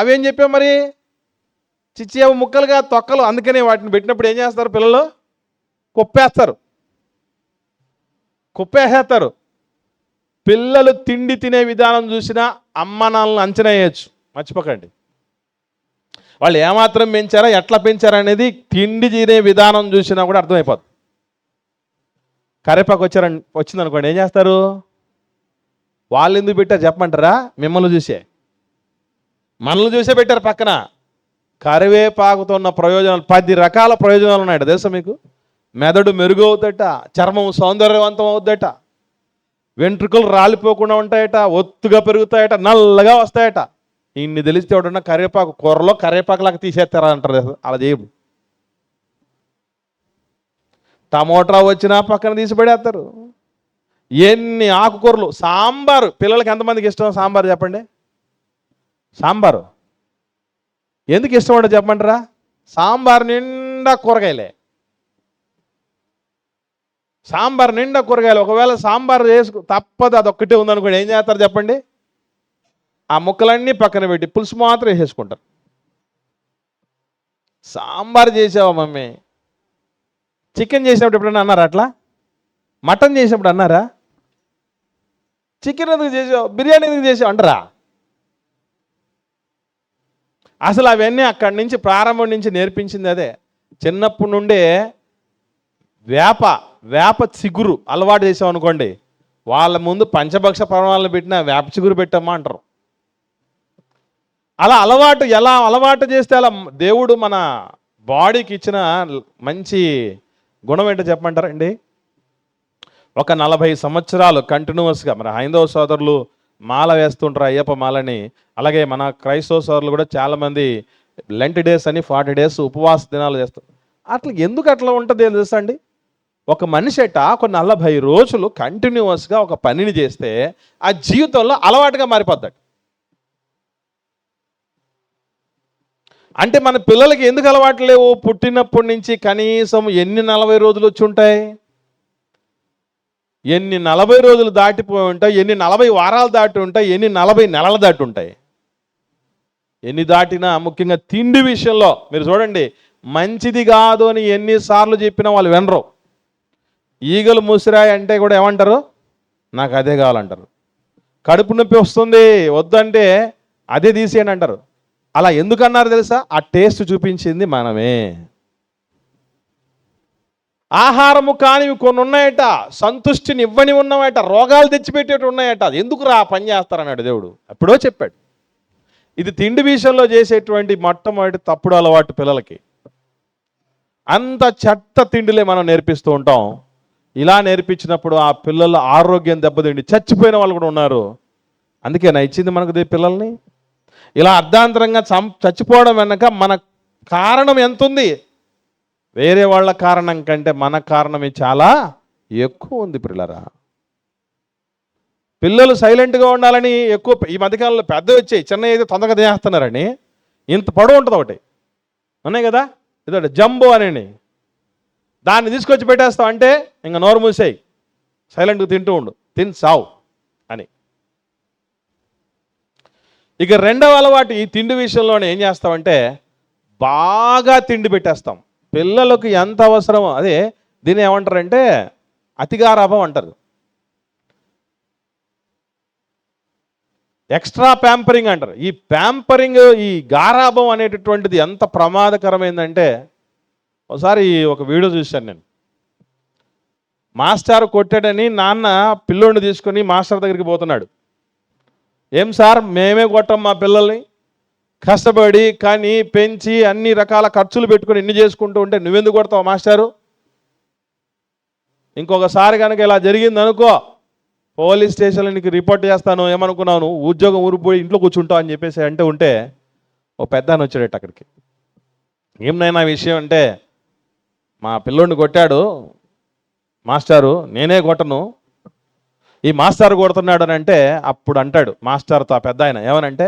అవేం చెప్పాం మరి? చిచ్చి అవి ముక్కలుగా తొక్కలు. అందుకనే వాటిని పెట్టినప్పుడు ఏం చేస్తారు పిల్లలు? కుప్పేసేస్తారు. పిల్లలు తిండి తినే విధానం చూసినా అమ్మ నాన్నలను అంచనా వేయచ్చు, మర్చిపోకండి. వాళ్ళు ఏమాత్రం పెంచారా, ఎట్లా పెంచారా అనేది తిండి తినే విధానం చూసినా కూడా అర్థమైపోతుంది. కరివేపాకు వచ్చిందనుకోండి, ఏం చేస్తారు? వాళ్ళు ఎందుకు పెట్టారు చెప్పమంటారా? మిమ్మల్ని చూసే, మనల్ని చూసే పెట్టారు పక్కన. కరివేపాకుతో ఉన్న ప్రయోజనాలు 10 రకాల ప్రయోజనాలు ఉన్నాయట తెలుసా మీకు? మెదడు మెరుగు అవుతాయట, చర్మం సౌందర్యవంతం అవుద్దట, వెంట్రుకలు రాలిపోకుండా ఉంటాయట, ఒత్తుగా పెరుగుతాయట, నల్లగా వస్తాయట. ఇన్ని తెలిస్తే ఎవడన్నా కరివేపాకు కూరలో కరివేపాకులాగా తీసేస్తారా అంటారు. అలా చేయదు. టమోటా వచ్చినా పక్కన తీసి పడేస్తారు. ఎన్ని ఆకుకూరలు. సాంబారు పిల్లలకి ఎంతమందికి ఇష్టం? సాంబారు చెప్పండి. సాంబారు ఎందుకు ఇష్టం అంటే చెప్పమంటారా? సాంబార్ నిండా కూరగాయలే. సాంబార్ నిండా కూరగాయలు. ఒకవేళ సాంబార్ తప్పదు అదొక్కటే ఉందనుకోండి, ఏం చేస్తారు చెప్పండి? ఆ ముక్కలన్నీ పక్కన పెట్టి పులుసు మాత్రం వేసేసుకుంటారు. సాంబార్ చేసావా మమ్మీ? చికెన్ చేసినప్పుడు ఎప్పుడన్నా అన్నారా అట్లా? మటన్ చేసినప్పుడు అన్నారా? చికెన్ ఎందుకు చేసావు, బిర్యానీ ఎందుకు చేసావు అంటారా? అసలు అవన్నీ అక్కడి నుంచి ప్రారంభం నుంచి నేర్పించింది అదే. చిన్నప్పటి నుండే వేప చిగురు అలవాటు చేసాం అనుకోండి, వాళ్ళ ముందు పంచభక్ష పరమాలను పెట్టినా వేప చిగురు పెట్టమ్మా అంటారు. అలా ఎలా అలవాటు చేస్తే అలా దేవుడు మన బాడీకి ఇచ్చిన మంచి గుణం ఏంటో చెప్పమంటారండి? ఒక 40 సంవత్సరాలు కంటిన్యూస్గా మన హైందవ సోదరులు మాల వేస్తుంటారు, అయ్యప్ప మాలని. అలాగే మన క్రైస్తవ సోదరులు కూడా చాలామంది లెంట్ డేస్ అని 40 డేస్ ఉపవాస దినాలు చేస్తారు. అట్లా ఎందుకు అట్లా ఉంటుంది తెలుసా అండి? ఒక మనిషి ఒక 40 రోజులు కంటిన్యూస్గా ఒక పనిని చేస్తే ఆ జీవితంలో అలవాటుగా మారిపోతాడు. అంటే మన పిల్లలకి ఎందుకు అలవాటు లేవు? పుట్టినప్పటి నుంచి కనీసం ఎన్ని 40 రోజులు వచ్చి ఉంటాయి? ఎన్ని 40 రోజులు దాటిపోయి ఉంటాయి? ఎన్ని 40 వారాలు దాటి ఉంటాయి? ఎన్ని 40 నెలలు దాటి ఉంటాయి? ఎన్ని దాటినా ముఖ్యంగా తిండి విషయంలో మీరు చూడండి, మంచిది కాదు అని ఎన్నిసార్లు చెప్పినా వాళ్ళు వినరు. ఈగలు ముసిరాయి అంటే కూడా ఏమంటారు? నాకు అదే కావాలంటారు. కడుపు నొప్పి వస్తుంది వద్దంటే అదే తీసేయండి అంటారు. అలా ఎందుకన్నారు తెలుసా? ఆ టేస్ట్ చూపించింది మనమే. ఆహారము కానివి కొన్ని ఉన్నాయట, సంతుష్టిని ఇవ్వని ఉన్నాయట, రోగాలు తెచ్చిపెట్టేటి ఉన్నాయట. అది ఎందుకురా పని చేస్తారన్నాడు దేవుడు. ఎప్పుడో చెప్పాడు. ఇది తిండి విషయంలో చేసేటువంటి మొట్టమొదటి తప్పుడు అలవాటు పిల్లలకి. అంత చెత్త తిండిలే మనం నేర్పిస్తూ ఉంటాం. ఇలా నేర్పించినప్పుడు ఆ పిల్లల ఆరోగ్యం దెబ్బతిండి చచ్చిపోయిన వాళ్ళు కూడా ఉన్నారు. అందుకే నా ఇచ్చింది మనకు పిల్లల్ని. ఇలా అర్ధాంతరంగా చచ్చిపోవడం వెనక మన కారణం ఎంత ఉంది? వేరే వాళ్ళ కారణం కంటే మన కారణమే చాలా ఎక్కువ ఉంది పిల్లరా. పిల్లలు సైలెంట్గా ఉండాలని ఎక్కువ ఈ మధ్యకాలంలో పెద్దవి వచ్చాయి, చిన్న అయితే తొందరగా తినేస్తున్నారని. ఇంత పొడవు ఉంటుంది ఒకటి ఉన్నాయి కదా, ఇదొకటి జంబో అని, దాన్ని తీసుకొచ్చి పెట్టేస్తావు అంటే ఇంకా నోరు మూసేయి, సైలెంట్గా తింటూ ఉండు, తిని సావు అని. ఇక రెండవ అలవాటు ఈ తిండి విషయంలోనే ఏం చేస్తామంటే బాగా తిండి పెట్టేస్తాం. పిల్లలకు ఎంత అవసరమో అదే దీన్ని ఏమంటారంటే అతిగారాభం అంటారు. ఎక్స్ట్రా ప్యాంపరింగ్ అంటారు. ఈ ప్యాంపరింగ్, ఈ గారాభం అనేటటువంటిది ఎంత ప్రమాదకరమైందంటే, ఒకసారి ఒక వీడియో చూశాను నేను. మాస్టర్ కొట్టాడని నాన్న పిల్లోడిని తీసుకొని మాస్టర్ దగ్గరికి పోతున్నాడు. ఏం సార్, మేమే కొట్టాం మా పిల్లల్ని, కష్టపడి కానీ పెంచి అన్ని రకాల ఖర్చులు పెట్టుకొని ఎన్ని చేసుకుంటూ ఉంటే నువ్వెందుకు కొడతావు మాస్టారు? ఇంకొకసారి కనుక ఇలా జరిగింది అనుకో, పోలీస్ స్టేషన్లో నీకు రిపోర్ట్ చేస్తాను, ఏమనుకున్నాను ఉద్యోగం ఊరిపోయి ఇంట్లో కూర్చుంటావు అని చెప్పేసి ఉంటే ఓ పెద్ద అని వచ్చాడట అక్కడికి. ఏమైనా విషయం అంటే, మా పిల్లోడిని కొట్టాడు మాస్టారు, నేనే కొట్టను, ఈ మాస్టర్ కొడుతున్నాడు అని అంటే, అప్పుడు అంటాడు మాస్టర్తో ఆ పెద్ద ఆయన ఏమనంటే,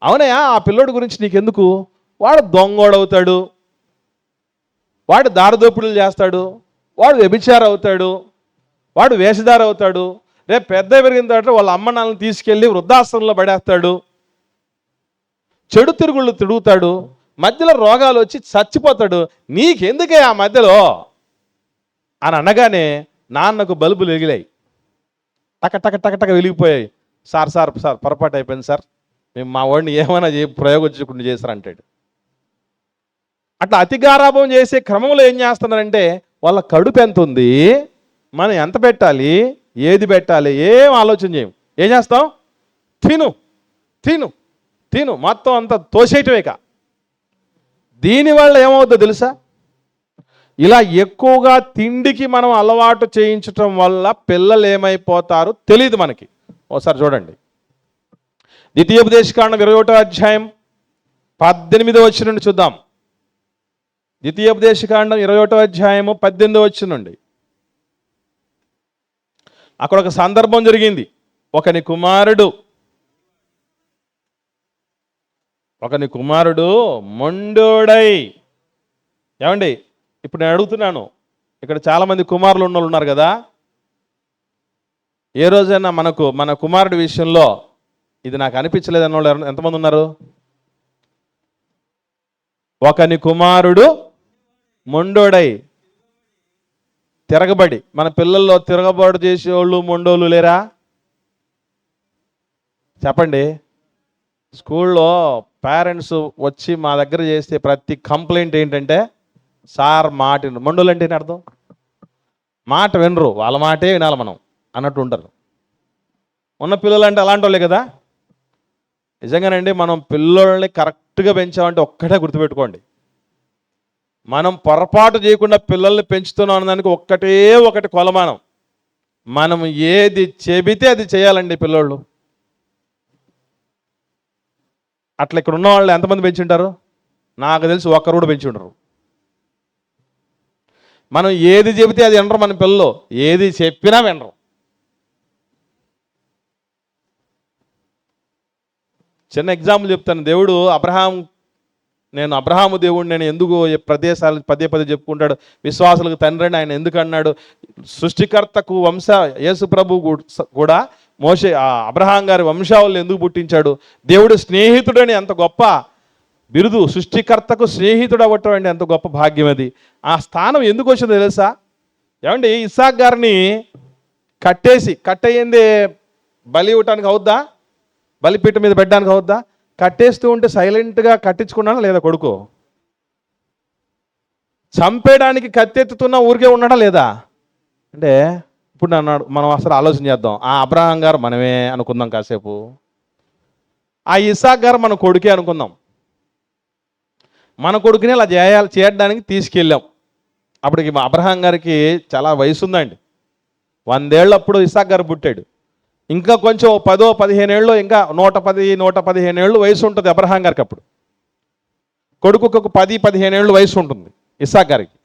అవునయ్యా ఆ పిల్లోడి గురించి నీకెందుకు? వాడు దొంగోడవుతాడు, వాడు దారిదోపిడులు చేస్తాడు, వాడు వ్యభిచారం అవుతాడు, వాడు వేషధార అవుతాడు, రేపు పెద్ద పెరిగిన తర్వాత వాళ్ళ అమ్మ నాన్నని తీసుకెళ్ళి వృద్ధాశ్రమంలో పడేస్తాడు, చెడు తిరుగుళ్ళు తిరుగుతాడు, మధ్యలో రోగాలు వచ్చి చచ్చిపోతాడు, నీకెందుకే ఆ మధ్యలో అని అనగానే నాన్నకు బల్బులు వెలిగాయి, టక టక టక టక వెలిగిపోయాయి. సార్ సార్ సార్ పొరపాటు అయిపోయింది సార్, మేము మా వాడిని ఏమైనా ప్రయోగించకుండా చేశారంటాడు. అట్లా అతిగారాభం చేసే క్రమంలో ఏం చేస్తున్నారంటే, వాళ్ళ కడుపు ఎంత ఉంది, మనం ఎంత పెట్టాలి, ఏది పెట్టాలి ఏం ఆలోచన చేయం. ఏం చేస్తాం? తిను తిను తిను మొత్తం అంతా తోసేయటమేక. దీనివల్ల ఏమవుతుందో తెలుసా? ఇలా ఎక్కువగా తిండికి మనం అలవాటు చేయించటం వల్ల పిల్లలు ఏమైపోతారు తెలియదు మనకి. ఒకసారి చూడండి, ద్వితీయోపదేశకాండం 21వ అధ్యాయం 18వ వచనం నుండి చూద్దాం. ద్వితీయోపదేశకాండం 21వ అధ్యాయము 18వ వచనం నుండి. అక్కడ ఒక సందర్భం జరిగింది. ఒకని కుమారుడు మొండోడై, ఏమండి ఇప్పుడు నేను అడుగుతున్నాను, ఇక్కడ చాలామంది కుమారులు ఉన్న వాళ్ళు ఉన్నారు కదా, ఏ రోజైనా మన కుమారుడి విషయంలో ఇది నాకు అనిపించలేదు అన్న వాళ్ళు ఎంతమంది ఉన్నారు? ఒకని కుమారుడు మొండోడై, తిరగబడి. మన పిల్లల్లో తిరగబాటు చేసేవాళ్ళు మొండోళ్ళు లేరా? చెప్పండి. స్కూల్లో పేరెంట్స్ వచ్చి మా దగ్గర చేస్తే ప్రతి కంప్లైంట్ ఏంటంటే, సార్ మాట వినరు. మొండోళ్ళు అంటే అర్థం, మాట వినరు, వాళ్ళ మాటే వినాలి మనం అన్నట్టు ఉంటారు. ఉన్న పిల్లలు అంటే అలాంటి వాళ్ళే కదా. నిజంగానండి, మనం పిల్లల్ని కరెక్ట్గా పెంచామంటే ఒక్కటే గుర్తుపెట్టుకోండి, మనం పొరపాటు చేయకుండా పిల్లల్ని పెంచుతున్నాం అన్నదానికి ఒకటి కొలమానం, మనం ఏది చెబితే అది చేయాలండి పిల్లోళ్ళు. అట్లా ఇక్కడ ఉన్న వాళ్ళు ఎంతమంది పెంచుంటారు? నాకు తెలిసి ఒక్కరు కూడా పెంచి ఉండరు. మనం ఏది చెబితే అది వినరు మన పిల్లలు, ఏది చెప్పినా వినరు. చిన్న ఎగ్జాంపుల్ చెప్తాను. దేవుడు నేను అబ్రహాము దేవుడిని నేను ఎందుకు ప్రదేశాలు పదే పదే చెప్పుకుంటాడు, విశ్వాసులకు తండ్రి అని ఆయన ఎందుకు అన్నాడు, సృష్టికర్తకు యేసు ప్రభు కూడా మోషే అబ్రహాం గారి వంశావళిని ఎందుకు పుట్టించాడు, దేవుడు స్నేహితుడని ఎంత గొప్ప బిరుదు, సృష్టికర్తకు స్నేహితుడు అవ్వటం అంటే ఎంత గొప్ప భాగ్యం అది. ఆ స్థానం ఎందుకు వచ్చిందో తెలుసా? ఏమండి, ఇస్సాక్ గారిని కట్టయింది బలి ఇవ్వటానికి అవుద్దా, బలిపీఠం మీద పెట్టడానికి అవుద్దా? కట్టేస్తూ ఉంటే సైలెంట్గా కట్టించుకున్నాడా లేదా కొడుకు? చంపేయడానికి కత్తెత్తుతున్న ఊరికే ఉన్నాడా లేదా? అంటే ఇప్పుడు అన్నాడు, మనం అసలు ఆలోచన చేద్దాం. ఆ అబ్రహాం గారు మనమే అనుకుందాం కాసేపు, ఆ ఇస్సాక్ గారు మన కొడుకే అనుకుందాం. మన కొడుకుని అలా చేయడానికి తీసుకెళ్ళాం. అప్పటికి మా అబ్రహాం గారికి చాలా వయసు ఉందండి, 100 ఏళ్ళప్పుడు ఇస్సాక్ గారు పుట్టాడు. ఇంకా కొంచెం 10-15 ఏళ్ళు, ఇంకా 110-115 ఏళ్ళు వయసు ఉంటుంది అబ్రహాం గారికి. అప్పుడు కొడుకు ఒక 10-15 ఏళ్ళు వయసు ఉంటుంది ఇస్సాక్ గారికి.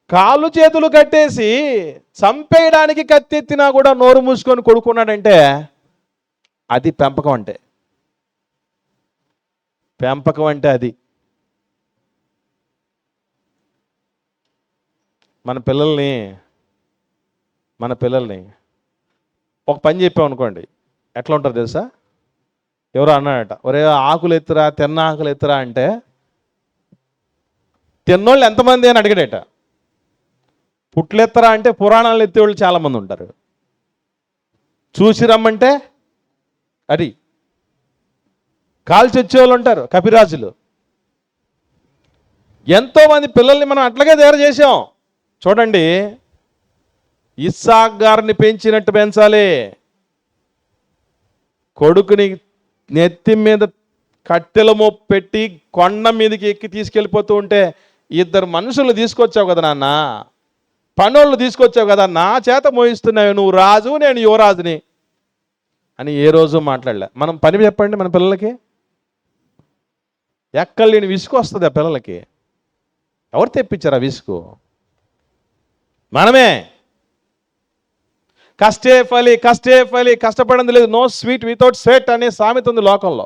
కాళ్ళు చేతులు కట్టేసి చంపేయడానికి కత్తెత్తినా కూడా నోరు మూసుకొని కొడుకున్నాడంటే అది పెంపకం అంటే. పెంపకం అంటే అది. మన పిల్లల్ని ఒక పని చెప్పామనుకోండి, ఎట్లా ఉంటుంది తెలుసా? ఎవరో అన్నాడట, ఒరే ఆకులు ఎత్తురా, తిన్న ఆకులు ఎత్తురా అంటే, తిన్నోళ్ళు ఎంతమంది అని అడిగాడట. పుట్లు ఎత్తరా అంటే పురాణాలు ఎత్తేవాళ్ళు చాలామంది ఉంటారు. చూసి రమ్మంటే అది కాల్చి వచ్చేవాళ్ళు ఉంటారు, కపిరాజులు. ఎంతోమంది పిల్లల్ని మనం అట్లాగే తయారు చేసాం. చూడండి, ఇస్సాక్ గారిని పెంచినట్టు పెంచాలి. కొడుకుని నెత్తి మీద కట్టెల మోపు పెట్టి కొండ మీదకి ఎక్కి తీసుకెళ్ళిపోతూ ఉంటే, 2 మనుషులు తీసుకొచ్చావు కదా నాన్న, పనోళ్ళు తీసుకొచ్చావు కదా, నా చేత మోయిస్తున్నావు, నువ్వు రాజు నేను యువరాజుని అని ఏ రోజు మాట్లాడలే. మనం పని చెప్పండి మన పిల్లలకి, ఎక్కలేని విసుగు వస్తుంది ఆ పిల్లలకి. ఎవరు తెప్పించారు ఆ విసుగు? మనమే. కష్టే ఫలి కష్టపడింది లేదు, నో స్వీట్ వితౌట్ స్వెట్ అనే సామెత ఉంది లోకంలో.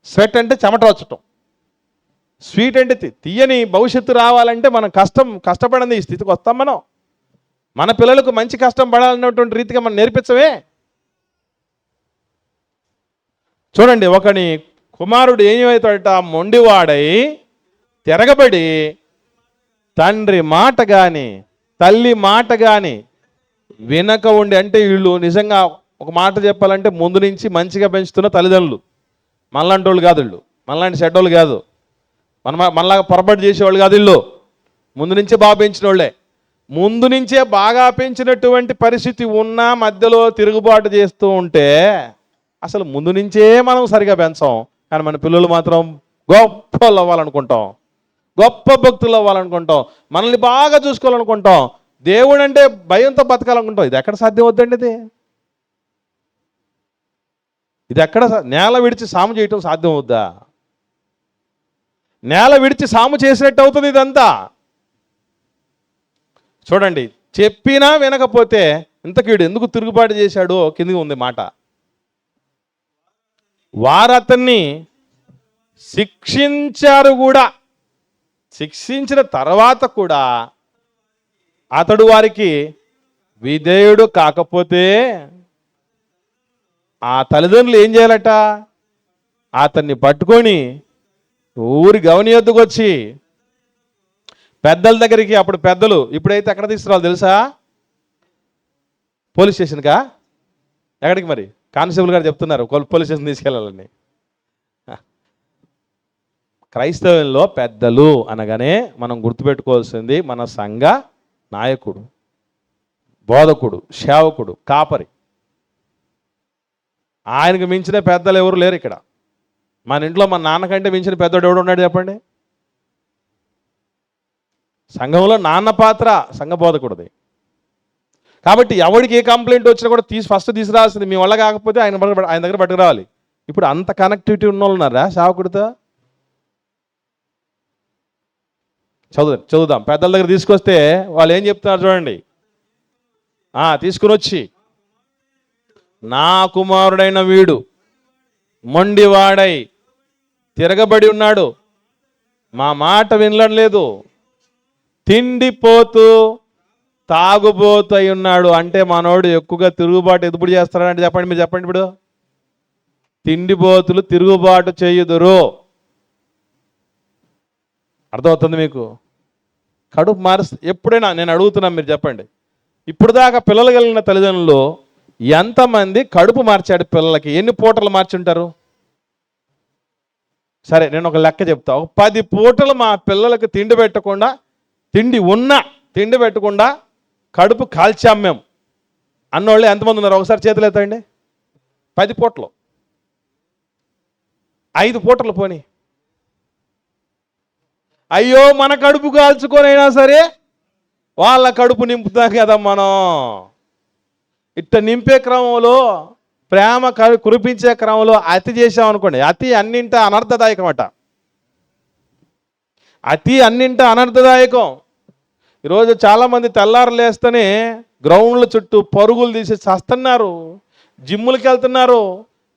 స్వెట్ అంటే చెమట వచ్చటం, స్వీట్ అంటే తీయని భవిష్యత్తు రావాలంటే మనం కష్టపడింది ఈ స్థితికి వస్తాం. మన పిల్లలకు మంచి కష్టం పడాలన్నటువంటి రీతిగా మనం నేర్పించవే. చూడండి, ఒకని కుమారుడు ఏమవుతాడట, మొండివాడై తిరగబడి తండ్రి మాట కానీ తల్లి మాట కానీ వినక ఉండి. అంటే వీళ్ళు నిజంగా ఒక మాట చెప్పాలంటే ముందు నుంచి మంచిగా పెంచుతున్న తల్లిదండ్రులు. మనలాంటి వాళ్ళు కాదు వీళ్ళు, మనలాంటి చెడ్డోళ్ళు కాదు, మనలాగా పొరపాటు చేసేవాళ్ళు కాదు వీళ్ళు. ముందు నుంచే బాగా పెంచిన వాళ్ళే. ముందు నుంచే బాగా పెంచినటువంటి పరిస్థితి ఉన్నా మధ్యలో తిరుగుబాటు చేస్తూ ఉంటే అసలు ముందు నుంచే మనం సరిగా పెంచాం. కానీ మన పిల్లలు మాత్రం గొప్ప వాళ్ళు అవ్వాలనుకుంటాం, గొప్ప భక్తులు అవ్వాలనుకుంటాం, మనల్ని బాగా చూసుకోవాలనుకుంటాం, దేవుడు అంటే భయంతో బతకాలనుకుంటాం. ఇది ఎక్కడ సాధ్యం అవుద్దండి? ఇది ఎక్కడ నేల విడిచి సాము చేయటం సాధ్యం అవుద్దా? నేల విడిచి సాము చేసినట్టు అవుతుంది ఇదంతా. చూడండి, చెప్పినా వినకపోతే ఇంతకీడు ఎందుకు తిరుగుబాటు చేశాడో కిందికి ఉంది మాట. వారు అతన్ని శిక్షించారు కూడా, శిక్షించిన తర్వాత కూడా అతడు వారికి విధేయుడు కాకపోతే ఆ తల్లిదండ్రులు ఏం చేయాలట? అతన్ని పట్టుకొని ఊరి గవని వద్దకు వచ్చి పెద్దల దగ్గరికి, అప్పుడు పెద్దలు ఇప్పుడైతే ఎక్కడ తీసుకురావాలి తెలుసా? పోలీస్ స్టేషన్కా? ఎక్కడికి మరి? కానిస్టేబుల్ గారు చెప్తున్నారు పోలీస్ స్టేషన్ తీసుకెళ్ళాలని. క్రైస్తవంలో పెద్దలు అనగానే మనం గుర్తుపెట్టుకోవాల్సింది మన సంఘ నాయకుడు, బోధకుడు, సేవకుడు, కాపరి. ఆయనకు మించిన పెద్దలు ఎవరు లేరు ఇక్కడ. మన ఇంట్లో మన నాన్నకంటే మించిన పెద్దోడు ఎవడు ఉన్నాడు చెప్పండి? సంఘంలో నాన్న పాత్ర సంఘ బోధకుడిది. కాబట్టి ఎవరికి ఏ కంప్లైంట్ వచ్చినా కూడా ఫస్ట్ తీసుకురావాల్సింది మీ వల్ల కాకపోతే ఆయన దగ్గర పట్టుకురావాలి. ఇప్పుడు అంత కనెక్టివిటీ ఉన్న వాళ్ళు ఉన్నారా సేవకుడితో? చదువుదాం. పెద్దల దగ్గర తీసుకొస్తే వాళ్ళు ఏం చెప్తున్నారు చూడండి. తీసుకుని వచ్చి, నా కుమారుడైన వీడు మొండివాడై తిరగబడి ఉన్నాడు, మా మాట వినడం లేదు, తిండిపోతూ తాగుబోతు అయి ఉన్నాడు. అంటే మనోడు ఎక్కువగా తిరుగుబాటు ఎదుపుడు చేస్తాడంటే చెప్పండి, మీరు చెప్పండి. ఇప్పుడు తిండిపోతులు తిరుగుబాటు చేయుదురు. అర్థమవుతుంది మీకు? కడుపు మారుస్తుంది. ఎప్పుడైనా నేను అడుగుతున్నాను, మీరు చెప్పండి, ఇప్పుడు దాకా పిల్లలు కలిగిన తల్లిదండ్రులు ఎంతమంది కడుపు మార్చాడు పిల్లలకి? ఎన్ని పూటలు మార్చుంటారు? సరే, నేను ఒక లెక్క చెప్తా. ఒక 10 పూటలు మా పిల్లలకి తిండి పెట్టకుండా, తిండి పెట్టకుండా కడుపు కాల్చాం మేము అన్నోళ్ళు ఎంతమంది ఉన్నారు? ఒకసారి చేతులు ఎత్తండి. 10 పూటలు, 5 పూటలు పోని. అయ్యో, మన కడుపు కాల్చుకొనైనా సరే వాళ్ళ కడుపు నింపుతాం కదా మనం. ఇట్ట నింపే క్రమంలో, ప్రేమ కురిపించే క్రమంలో అతి చేసాం అనుకోండి, అతి అన్నింట అనర్థదాయకం అట. అతి అన్నింట అనర్థదాయకం. ఈరోజు చాలామంది తెల్లారు లేస్తేనే గ్రౌండ్ల చుట్టూ పరుగులు తీసి చస్తున్నారు, జిమ్ములకి వెళ్తున్నారు.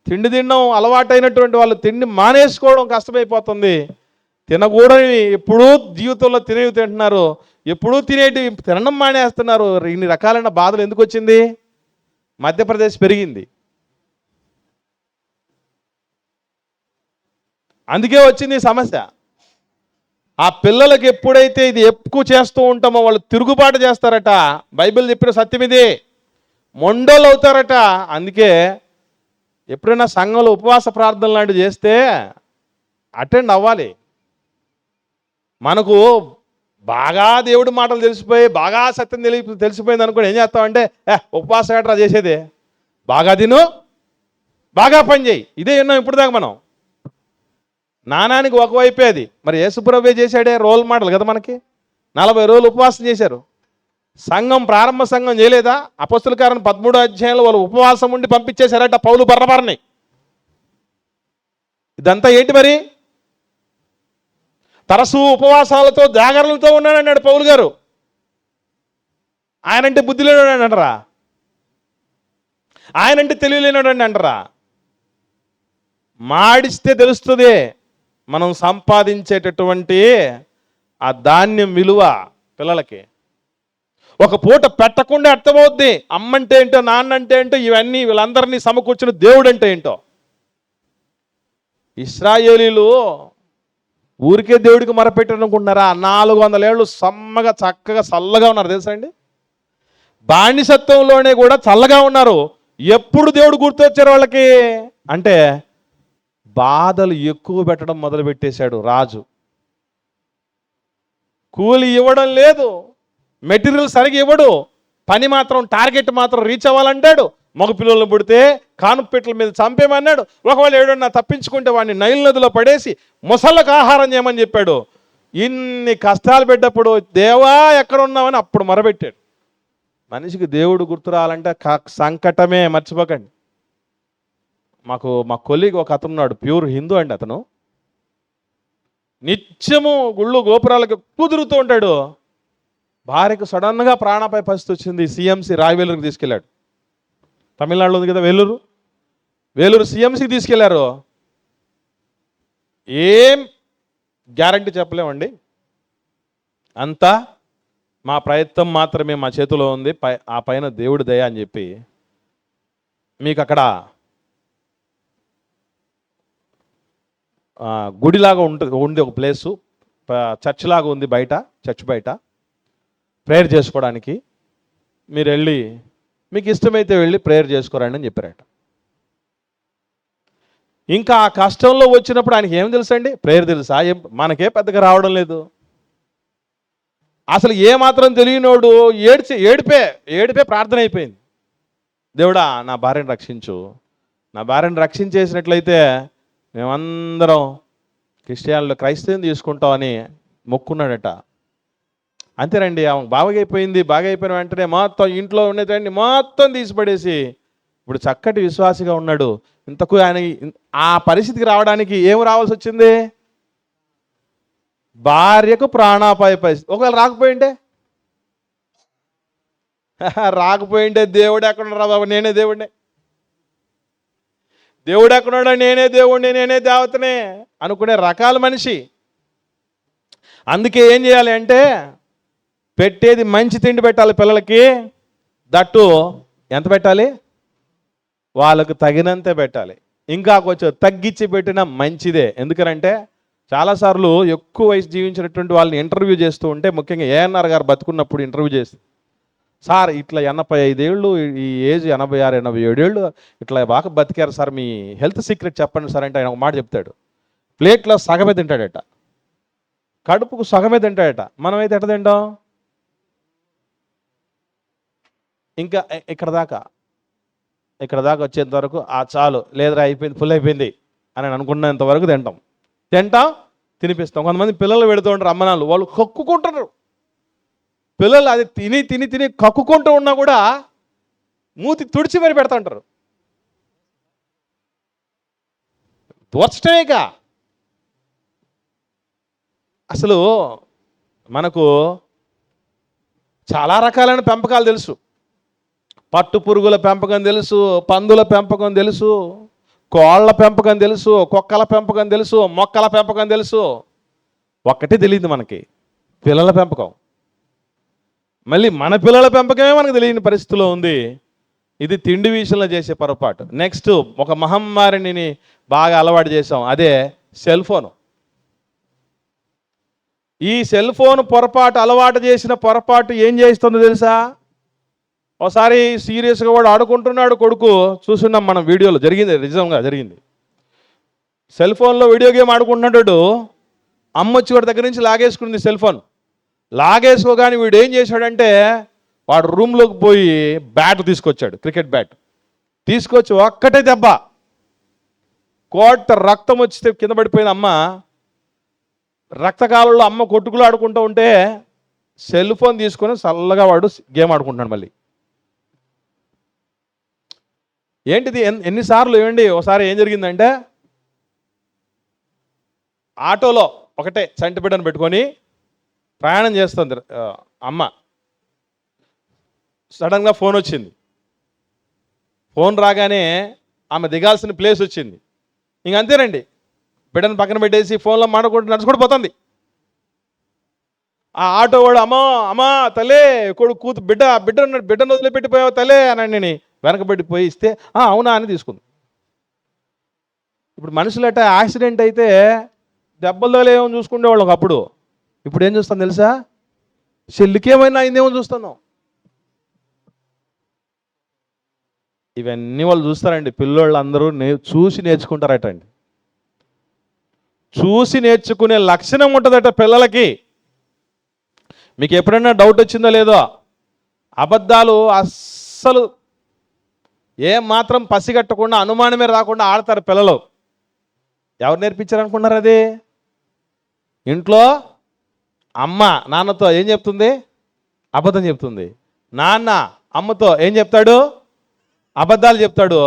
తిండి తినడం అలవాటైనటువంటి వాళ్ళు తిండి మానేసుకోవడం కష్టమైపోతుంది. తినకూడని ఎప్పుడూ జీవితంలో తినేవి తింటున్నారు, ఎప్పుడూ తినడం మానేస్తున్నారు. ఇన్ని రకాలైన బాధలు ఎందుకు వచ్చింది? మధ్యప్రదేశ్ పెరిగింది, అందుకే వచ్చింది ఈ సమస్య. ఆ పిల్లలకి ఎప్పుడైతే ఇది ఎక్కువ చేస్తూ ఉంటామో వాళ్ళు తిరుగుబాటు చేస్తారట. బైబిల్ చెప్పిన సత్యం ఇది. మొండోళ్ళు అవుతారట. అందుకే ఎప్పుడైనా సంఘంలో ఉపవాస ప్రార్థన లాంటివి చేస్తే అటెండ్ అవ్వాలి. మనకు బాగా దేవుడి మాటలు తెలిసిపోయి, బాగా సత్యం తెలిసిపోయింది అనుకోండి, ఏం చేస్తామంటే, ఉపవాసం ఏట్రా చేసేది, బాగా తిను, బాగా పని చేయి. ఇదే విన్నాం ఇప్పుడు దాకా మనం. నానానికి ఒకవైపే అది. మరి యేసుప్రభువే చేశాడే, రోల్ మోడల్ కదా మనకి. 40 రోజులు ఉపవాసం చేశారు. ప్రారంభ సంఘం చేయలేదా? అపొస్తలుల కార్యం 13వ అధ్యాయంలో వాళ్ళు ఉపవాసం ఉండి పంపించేశారట పౌలు బర్నబాని. ఇదంతా ఏంటి మరి? తరచూ ఉపవాసాలతో జాగరణలతో ఉన్నాడన్నాడు పౌలు గారు. ఆయనంటే బుద్ధి లేనాడు అంటారా? ఆయనంటే తెలియలేనాడు అంటారా? మాడిస్తే తెలుస్తుంది మనం సంపాదించేటటువంటి ఆ ధాన్యం విలువ పిల్లలకి. ఒక పూట పెట్టకుండా అర్థమవుద్ది అమ్మంటే ఏంటో, నాన్నంటే ఏంటో, ఇవన్నీ వీళ్ళందరినీ సమకూర్చిన దేవుడు అంటే ఏంటో. ఇశ్రాయేలీలు ఊరికే దేవుడికి మొరపెట్టనుకుంటున్నారా? 400 ఏళ్ళు సమ్మగా చక్కగా చల్లగా ఉన్నారు తెలుసా అండి. బానిసత్వంలోనే కూడా చల్లగా ఉన్నారు. ఎప్పుడు దేవుడు గుర్తొచ్చారు వాళ్ళకి అంటే, బాధలు ఎక్కువ పెట్టడం మొదలు పెట్టేశాడు రాజు. కూలి ఇవ్వడం లేదు, మెటీరియల్ సరిగ్గా ఇవ్వడు, పని మాత్రం టార్గెట్ మాత్రం రీచ్ అవ్వాలంటాడు. మగ పిల్లలను పుడితే కానుపెట్ల మీద చంపేమన్నాడు. ఒకవేళ ఏడన్నా తప్పించుకుంటే వాడిని నైల్ నదిలో పడేసి మొసళ్ళకు ఆహారం చేయమని చెప్పాడు. ఇన్ని కష్టాలు పెట్టప్పుడు దేవా ఎక్కడ ఉన్నామని అప్పుడు మొరబెట్టాడు. మనిషికి దేవుడు గుర్తు రావాలంటే సంకటమే, మర్చిపోకండి. మా కొలీగ్ ఒక అతను ఉన్నాడు, ప్యూర్ హిందూ అండి. అతను నిత్యము గుళ్ళు గోపురాలకు కుదురుతూ ఉంటాడు. భార్యకు సడన్గా ప్రాణాపాయ పరిస్థితి వచ్చింది. సిఎంసి రాయవేలూరుకి తీసుకెళ్ళాడు. తమిళనాడులో ఉంది కదా వేలూరు సిఎంసికి తీసుకెళ్లారు. ఏం గ్యారంటీ చెప్పలేమండి, అంతా మా ప్రయత్నం మాత్రమే మా చేతిలో ఉంది, ఆ పైన దేవుడి దయ అని చెప్పి. మీకు అక్కడ గుడిలాగా ఉంది ఒక ప్లేసు, చర్చ్ లాగా ఉంది బయట, చర్చ్ బయట ప్రేయర్ చేసుకోవడానికి. మీరు వెళ్ళి మీకు ఇష్టమైతే వెళ్ళి ప్రేయర్ చేసుకోరండి అని చెప్పారట. ఇంకా ఆ కష్టంలో వచ్చినప్పుడు ఆయనకి ఏం తెలుసండి? ప్రేయర్ తెలుసా? మనకే పెద్దగా రావడం లేదు. అసలు ఏమాత్రం తెలియనోడు ఏడిపే ప్రార్థన అయిపోయింది. దేవుడా నా భార్యను రక్షించు, నా భార్యను రక్షించేసినట్లయితే మేమందరం క్రైస్తవం తీసుకుంటామని మొక్కున్నాడట. అంతేనండి, బాగా అయిపోయిన వెంటనే మొత్తం ఇంట్లో ఉండేదండి మొత్తం తీసిపడేసి ఇప్పుడు చక్కటి విశ్వాసిగా ఉన్నాడు. ఇంతకు ఆయన ఆ పరిస్థితికి రావడానికి ఏం రావాల్సి వచ్చింది? భార్యకు ప్రాణాపాయ పరిస్థితి. ఒకవేళ రాకపోయింటే దేవుడు ఎక్కడ రా బాబు, నేనే దేవుడినే. దేవుడు ఎక్కడున్నాడో నేనే దేవుడిని, నేనే దేవతనే అనుకునే రకాల మనిషి. అందుకే ఏం చేయాలి అంటే పెట్టేది మంచి తిండి పెట్టాలి పిల్లలకి. దట్టు ఎంత పెట్టాలి? వాళ్ళకు తగినంతే పెట్టాలి. ఇంకా కొంచెం తగ్గించి పెట్టినా మంచిదే. ఎందుకనంటే చాలాసార్లు ఎక్కువ వయసు జీవించినటువంటి వాళ్ళని ఇంటర్వ్యూ చేస్తూ ఉంటే, ముఖ్యంగా ఏఎన్ఆర్ గారు బతుకున్నప్పుడు ఇంటర్వ్యూ చేసి, సార్ ఇట్లా 85 ఏళ్ళు, ఈ ఏజ్ 86, 87 ఏళ్ళు ఇట్లా బాగా బతికారు సార్, మీ హెల్త్ సీక్రెట్ చెప్పండి సార్ అంటే ఆయన ఒక మాట చెప్తాడు. ప్లేట్లో సగమే తింటాడట, కడుపుకు సగమే తింటాడట. మనమైతే ఎట్ట తింటాం? ఇంకా ఇక్కడ దాకా వచ్చేంత వరకు చాలు, లేదురా అయిపోయింది, ఫుల్ అయిపోయింది అని అనుకున్నంత వరకు తింటాం, తినిపిస్తాం. కొంతమంది పిల్లలు పెడుతూ ఉంటారు అమ్మనాలు, వాళ్ళు కక్కుకుంటారు. పిల్లలు అది తిని తిని తిని కక్కుకుంటూ ఉన్నా కూడా మూతి తుడిచి మరి పెడతా ఉంటారు. దోర్చటమేగా. అసలు మనకు చాలా రకాలైన పెంపకాలు తెలుసు. పట్టు పురుగుల పెంపకం తెలుసు, పందుల పెంపకం తెలుసు, కోళ్ళ పెంపకం తెలుసు, కుక్కల పెంపకం తెలుసు, మొక్కల పెంపకం తెలుసు. ఒక్కటే తెలియదు మనకి, పిల్లల పెంపకం. మళ్ళీ మన పిల్లల పెంపకమే మనకు తెలియని పరిస్థితిలో ఉంది. ఇది తిండి విషయంలో చేసే పొరపాటు. నెక్స్ట్, ఒక మహమ్మారిని బాగా అలవాటు చేసాం, అదే సెల్ ఫోను. ఈ సెల్ ఫోన్ అలవాటు చేసిన పొరపాటు ఏం చేస్తుందో తెలుసా? ఒకసారి సీరియస్గా వాడు ఆడుకుంటున్నాడు, కొడుకు చూస్తున్నాం మనం వీడియోలో, నిజంగా జరిగింది. సెల్ ఫోన్లో వీడియో గేమ్ ఆడుకుంటున్నాడు, అమ్మ వచ్చి వాడి దగ్గర నుంచి లాగేసుకుంది సెల్ ఫోన్. లాగేసుకోగానే వీడు ఏం చేశాడంటే, వాడు రూమ్లోకి పోయి బ్యాట్ తీసుకొచ్చాడు, క్రికెట్ బ్యాట్ తీసుకొచ్చి ఒక్కటే దెబ్బ, కోట రక్తం వచ్చి కింద పడిపోయిన అమ్మ. రక్తకాలంలో అమ్మ కొట్టుకులు ఆడుకుంటూ ఉంటే సెల్ ఫోన్ తీసుకొని చల్లగా వాడు గేమ్ ఆడుకుంటున్నాడు. మళ్ళీ ఏంటిది? ఎన్నిసార్లు ఏమండి? ఒకసారి ఏం జరిగిందంటే, ఆటోలో ఒకటే చంటి బిడ్డను పెట్టుకొని ప్రయాణం చేస్తుంది అమ్మ. సడన్గా ఫోన్ వచ్చింది. ఫోన్ రాగానే ఆమె దిగాల్సిన ప్లేస్ వచ్చింది. ఇంకంతేనండి, బిడ్డను పక్కన పెట్టేసి ఫోన్లో మాట్లాడుకుంటూ నడుచుకుంటూ పోతుంది. ఆ ఆటో వాడు, అమ్మా తల్లే, బిడ్డను వదిలిపెట్టిపోయావు తల్లే అని నేను వెనకబెట్టిపోయి ఇస్తే, అవునా అని తీసుకుంది. ఇప్పుడు మనుషులట యాక్సిడెంట్ అయితే దెబ్బలు ఏమో చూసుకునేవాళ్ళు ఒకప్పుడు. ఇప్పుడు ఏం చూస్తాం తెలుసా? చెల్లికేమైనా అయిందేమో చూస్తున్నాం. ఇవన్నీ వాళ్ళు చూస్తారండి. పిల్లోళ్ళు అందరూ చూసి నేర్చుకుంటారట అండి. చూసి నేర్చుకునే లక్షణం ఉంటుందట పిల్లలకి. మీకు ఎప్పుడైనా డౌట్ వచ్చిందో లేదో, అబద్ధాలు అస్సలు ఏం మాత్రం పసిగట్టకుండా, అనుమానమే రాకుండా ఆడతారు పిల్లలు. ఎవరు నేర్పించారనుకున్నారు? అది ఇంట్లో అమ్మ నాన్నతో ఏం చెప్తుంది? అబద్ధం చెప్తుంది. నాన్న అమ్మతో ఏం చెప్తాడు? అబద్ధాలు చెప్తాడు.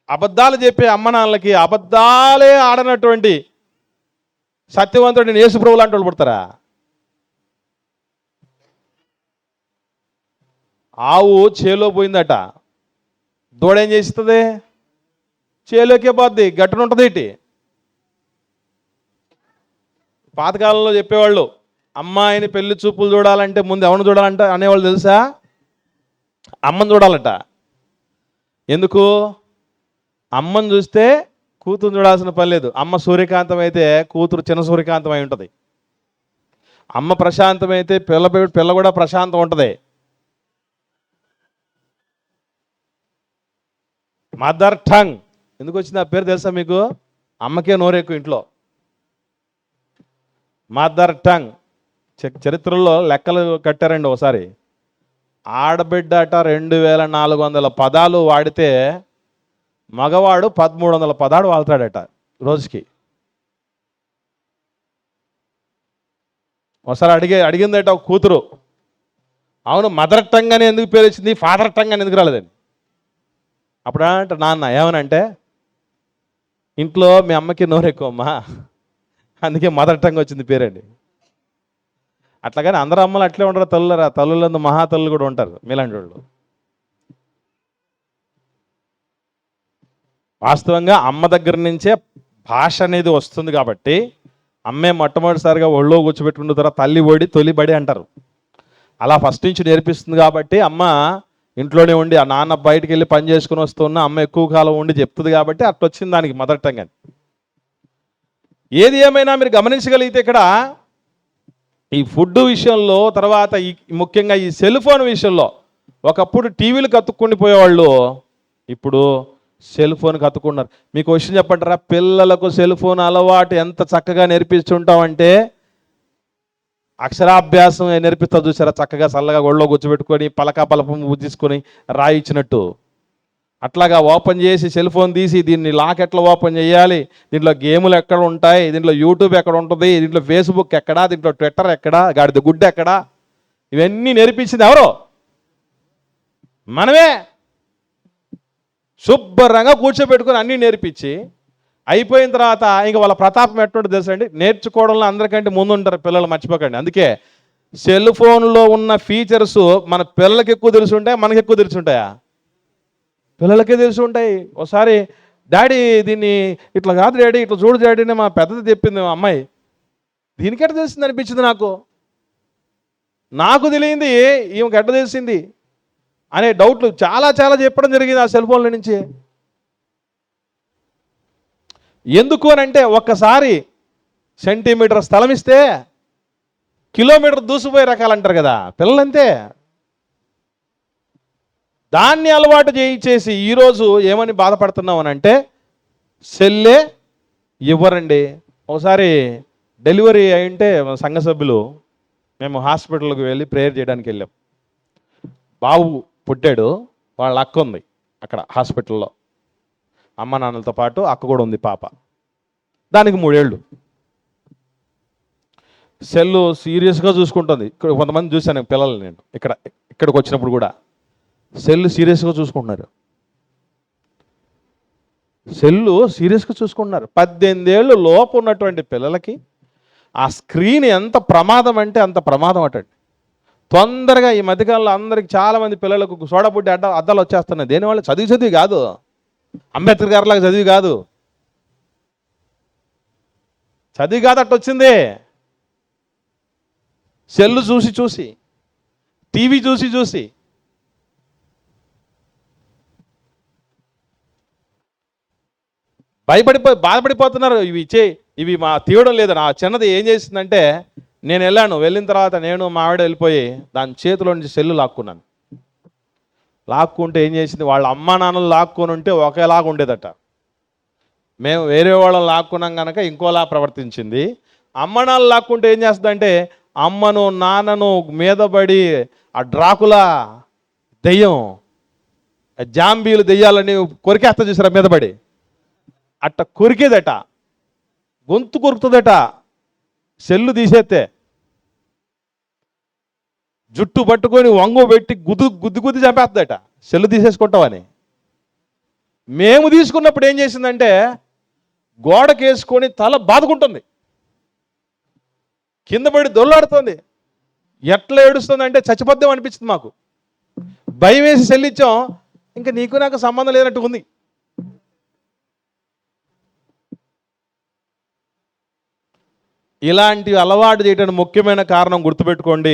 అబద్ధాలు చెప్పే అమ్మ నాన్నలకి అబద్ధాలే ఆడనటువంటి సత్యవంతుడిని యేసుప్రభు లాంటి వాళ్ళు పుడతారా? ఆవు చేలో పోయిందట, దూడేం చేస్తుంది? చేలోకే పోద్ది, గట్టున ఉంటుంది. ఇటు పాతకాలంలో చెప్పేవాళ్ళు, అమ్మాయిని పెళ్లి చూపులు చూడాలంటే ముందు ఎవరిని చూడాలంట అనేవాళ్ళు తెలుసా? అమ్మని చూడాలట. ఎందుకు? అమ్మని చూస్తే కూతురు చూడాల్సిన పని లేదు. అమ్మ సూర్యకాంతం అయితే కూతురు చిన్న సూర్యకాంతం అయి ఉంటుంది. అమ్మ ప్రశాంతమైతే పిల్ల కూడా ప్రశాంతం ఉంటుంది. మదర్ టంగ్ ఎందుకు వచ్చింది ఆ పేరు తెలుసా మీకు? అమ్మకే నోరెక్కువ ఇంట్లో. Mother tongue. చరిత్రలో లెక్కలు కట్టారండి ఒకసారి. ఆడబిడ్డ అట 2400 పదాలు వాడితే మగవాడు 1300 పదాలు వాడతాడట రోజుకి. ఒకసారి అడిగిందట ఒక కూతురు, అవును మదర్ టంగ్ అని ఎందుకు పేరు వచ్చింది, ఫాదర్ టంగ్ అని ఎందుకు రాలేదని. అప్పుడు అంట నాన్న ఏమనంటే, ఇంట్లో మీ అమ్మకి నోరు ఎక్కువమ్మా, అందుకే మదర్ టంగ్ వచ్చింది పేరండి. అట్లాగని అందరూ అమ్మలు అట్లే ఉండరు, తల్లులందు మహా తల్లులు కూడా ఉంటారు మీలాంటి వాళ్ళు. వాస్తవంగా అమ్మ దగ్గర నుంచే భాష అనేది వస్తుంది కాబట్టి అమ్మే మొట్టమొదటిసారిగా ఒళ్ళో కూర్చోబెట్టుకున్న తర్వాత తల్లి ఒడి తొలి బడి అంటారు. అలా ఫస్ట్ నుంచి నేర్పిస్తుంది కాబట్టి అమ్మ ఇంట్లోనే ఉండి, ఆ నాన్న బయటికి వెళ్ళి పని చేసుకుని వస్తున్నా అమ్మ ఎక్కువ కాలం ఉండి చెప్తుంది కాబట్టి అట్లా వచ్చింది దానికి మొదటంగా. ఏది ఏమైనా మీరు గమనించగలిగితే ఇక్కడ ఈ ఫుడ్ విషయంలో, తర్వాత ఈ ముఖ్యంగా ఈ సెల్ ఫోన్ విషయంలో, ఒకప్పుడు టీవీలు కత్తుక్కుని పోయేవాళ్ళు, ఇప్పుడు సెల్ ఫోన్ కత్తుకున్నారు. మీకు విషయం చెప్పంటారా, పిల్లలకు సెల్ ఫోన్ అలవాటు ఎంత చక్కగా నేర్పిస్తుంటామంటే, అక్షరాభ్యాసం నేర్పిస్తా చూసారా, చక్కగా చల్లగా ఒళ్ళో కూర్చోబెట్టుకొని పలక పలపం తీసుకొని రాయిచ్చినట్టు. అట్లాగా ఓపెన్ చేసి సెల్ ఫోన్ తీసి దీన్ని లాక్ ఎట్లా ఓపెన్ చేయాలి, దీంట్లో గేములు ఎక్కడ ఉంటాయి, దీంట్లో యూట్యూబ్ ఎక్కడ ఉంటుంది, దీంట్లో ఫేస్బుక్ ఎక్కడా, దీంట్లో ట్విట్టర్ ఎక్కడా, గాడిద గుడ్డ ఎక్కడా, ఇవన్నీ నేర్పించింది ఎవరో? మనమే. శుభ్రంగా కూర్చోబెట్టుకొని అన్నీ నేర్పించి అయిపోయిన తర్వాత ఇంక వాళ్ళ ప్రతాపం ఎట్టుంటుంది తెలుసా అండి, నేర్చుకోవడంలో అందరికంటే ముందు ఉంటారు పిల్లలు, మర్చిపోకండి. అందుకే సెల్ ఫోన్లో ఉన్న ఫీచర్స్ మన పిల్లలకి ఎక్కువ తెలిసి ఉంటాయి, మనకి ఎక్కువ తెలిసి ఉంటాయా? పిల్లలకే తెలిసి ఉంటాయి. ఒకసారి డాడీ దీన్ని ఇట్లా కాదు డాడీ, ఇట్లా చూడు డాడీ అని మా పెద్దది చెప్పింది మా అమ్మాయి. దీనికెట్ట తెలిసింది అనిపించింది నాకు తెలియంది ఈమెకి ఎట్ట తెలిసింది అనే డౌట్లు చాలా చాలా చెప్పడం జరిగింది ఆ సెల్ ఫోన్ల నుంచి. ఎందుకు అని అంటే, ఒక్కసారి సెంటీమీటర్ స్థలం ఇస్తే కిలోమీటర్ దూసిపోయే రకాలంటారు కదా, పిల్లలంతే. దాన్ని అలవాటు చేయించేసి ఈరోజు ఏమని బాధపడుతున్నాం అని అంటే, సెల్లే ఇవ్వరండి. ఒకసారి డెలివరీ అయింటే సంఘ సభ్యులు మేము హాస్పిటల్కి వెళ్ళి ప్రేయర్ చేయడానికి వెళ్ళాం. బాబు పుట్టాడు, వాళ్ళ అక్క ఉంది అక్కడ హాస్పిటల్లో, అమ్మ నాన్నలతో పాటు అక్క కూడా ఉంది, పాప. దానికి 3 ఏళ్ళు. సెల్లు సీరియస్గా చూసుకుంటుంది. ఇక్కడ కొంతమంది చూశాను పిల్లలు, నేను ఇక్కడికి వచ్చినప్పుడు కూడా సెల్లు సీరియస్గా చూసుకుంటున్నారు. సెల్లు సీరియస్గా చూసుకుంటున్నారు. 18 ఏళ్ళు లోపు ఉన్నటువంటి పిల్లలకి ఆ స్క్రీన్ ఎంత ప్రమాదం అంటే అంత ప్రమాదం అటండి. తొందరగా ఈ మధ్యకాలంలో అందరికి చాలామంది పిల్లలకు సోడాబుడ్డి అద్దాలు వచ్చేస్తున్నాయి. దేనివల్ల? చదివి కాదు, అంబేద్కర్ గారిలాగా చదివి కాదు అట్ట వచ్చింది. సెల్లు చూసి టీవీ చూసి బాధపడిపోతున్నారు. ఇవి మా తీయడం లేదు. నా చిన్నది ఏం చేసిందంటే, నేను వెళ్ళిన తర్వాత నేను మా ఆవిడ వెళ్ళిపోయి దాని చేతిలో నుంచి సెల్లు లాక్కున్నాను. లాక్కుంటే ఏం చేసింది, వాళ్ళ అమ్మా నాన్నలు లాక్కొని ఉంటే ఒకేలాగా ఉండేదట. మేము వేరే వాళ్ళని లాక్కున్నాం కనుక ఇంకోలా ప్రవర్తించింది. అమ్మ నాన్నలు లాక్కుంటే ఏం చేస్తుందంటే, అమ్మను నాన్నను మీద పడి ఆ డ్రాకులా దెయ్యం, జాంబీలు దెయ్యాలని కొరికేస్తా చూసారా మీద పడి, అట్ట కొరికేదట, గొంతు కొరుకుతుందట. సెల్లు తీసేస్తే జుట్టు పట్టుకొని వంగు పెట్టి గుద్ది చంపేస్తుందట, సెల్లు తీసేసుకుంటామని. మేము తీసుకున్నప్పుడు ఏం చేసిందంటే, గోడకేసుకొని తల బాదుకుంటుంది, కింద పడి దొల్లాడుతుంది. ఎట్లా ఏడుస్తుంది అంటే చచ్చిపోద్దాం అనిపించింది మాకు. భయం వేసి సెల్లిచ్చాం, ఇంకా నీకు నాకు సంబంధం లేనట్టు ఉంది. ఇలాంటి అలవాటు చేయడానికి ముఖ్యమైన కారణం గుర్తుపెట్టుకోండి,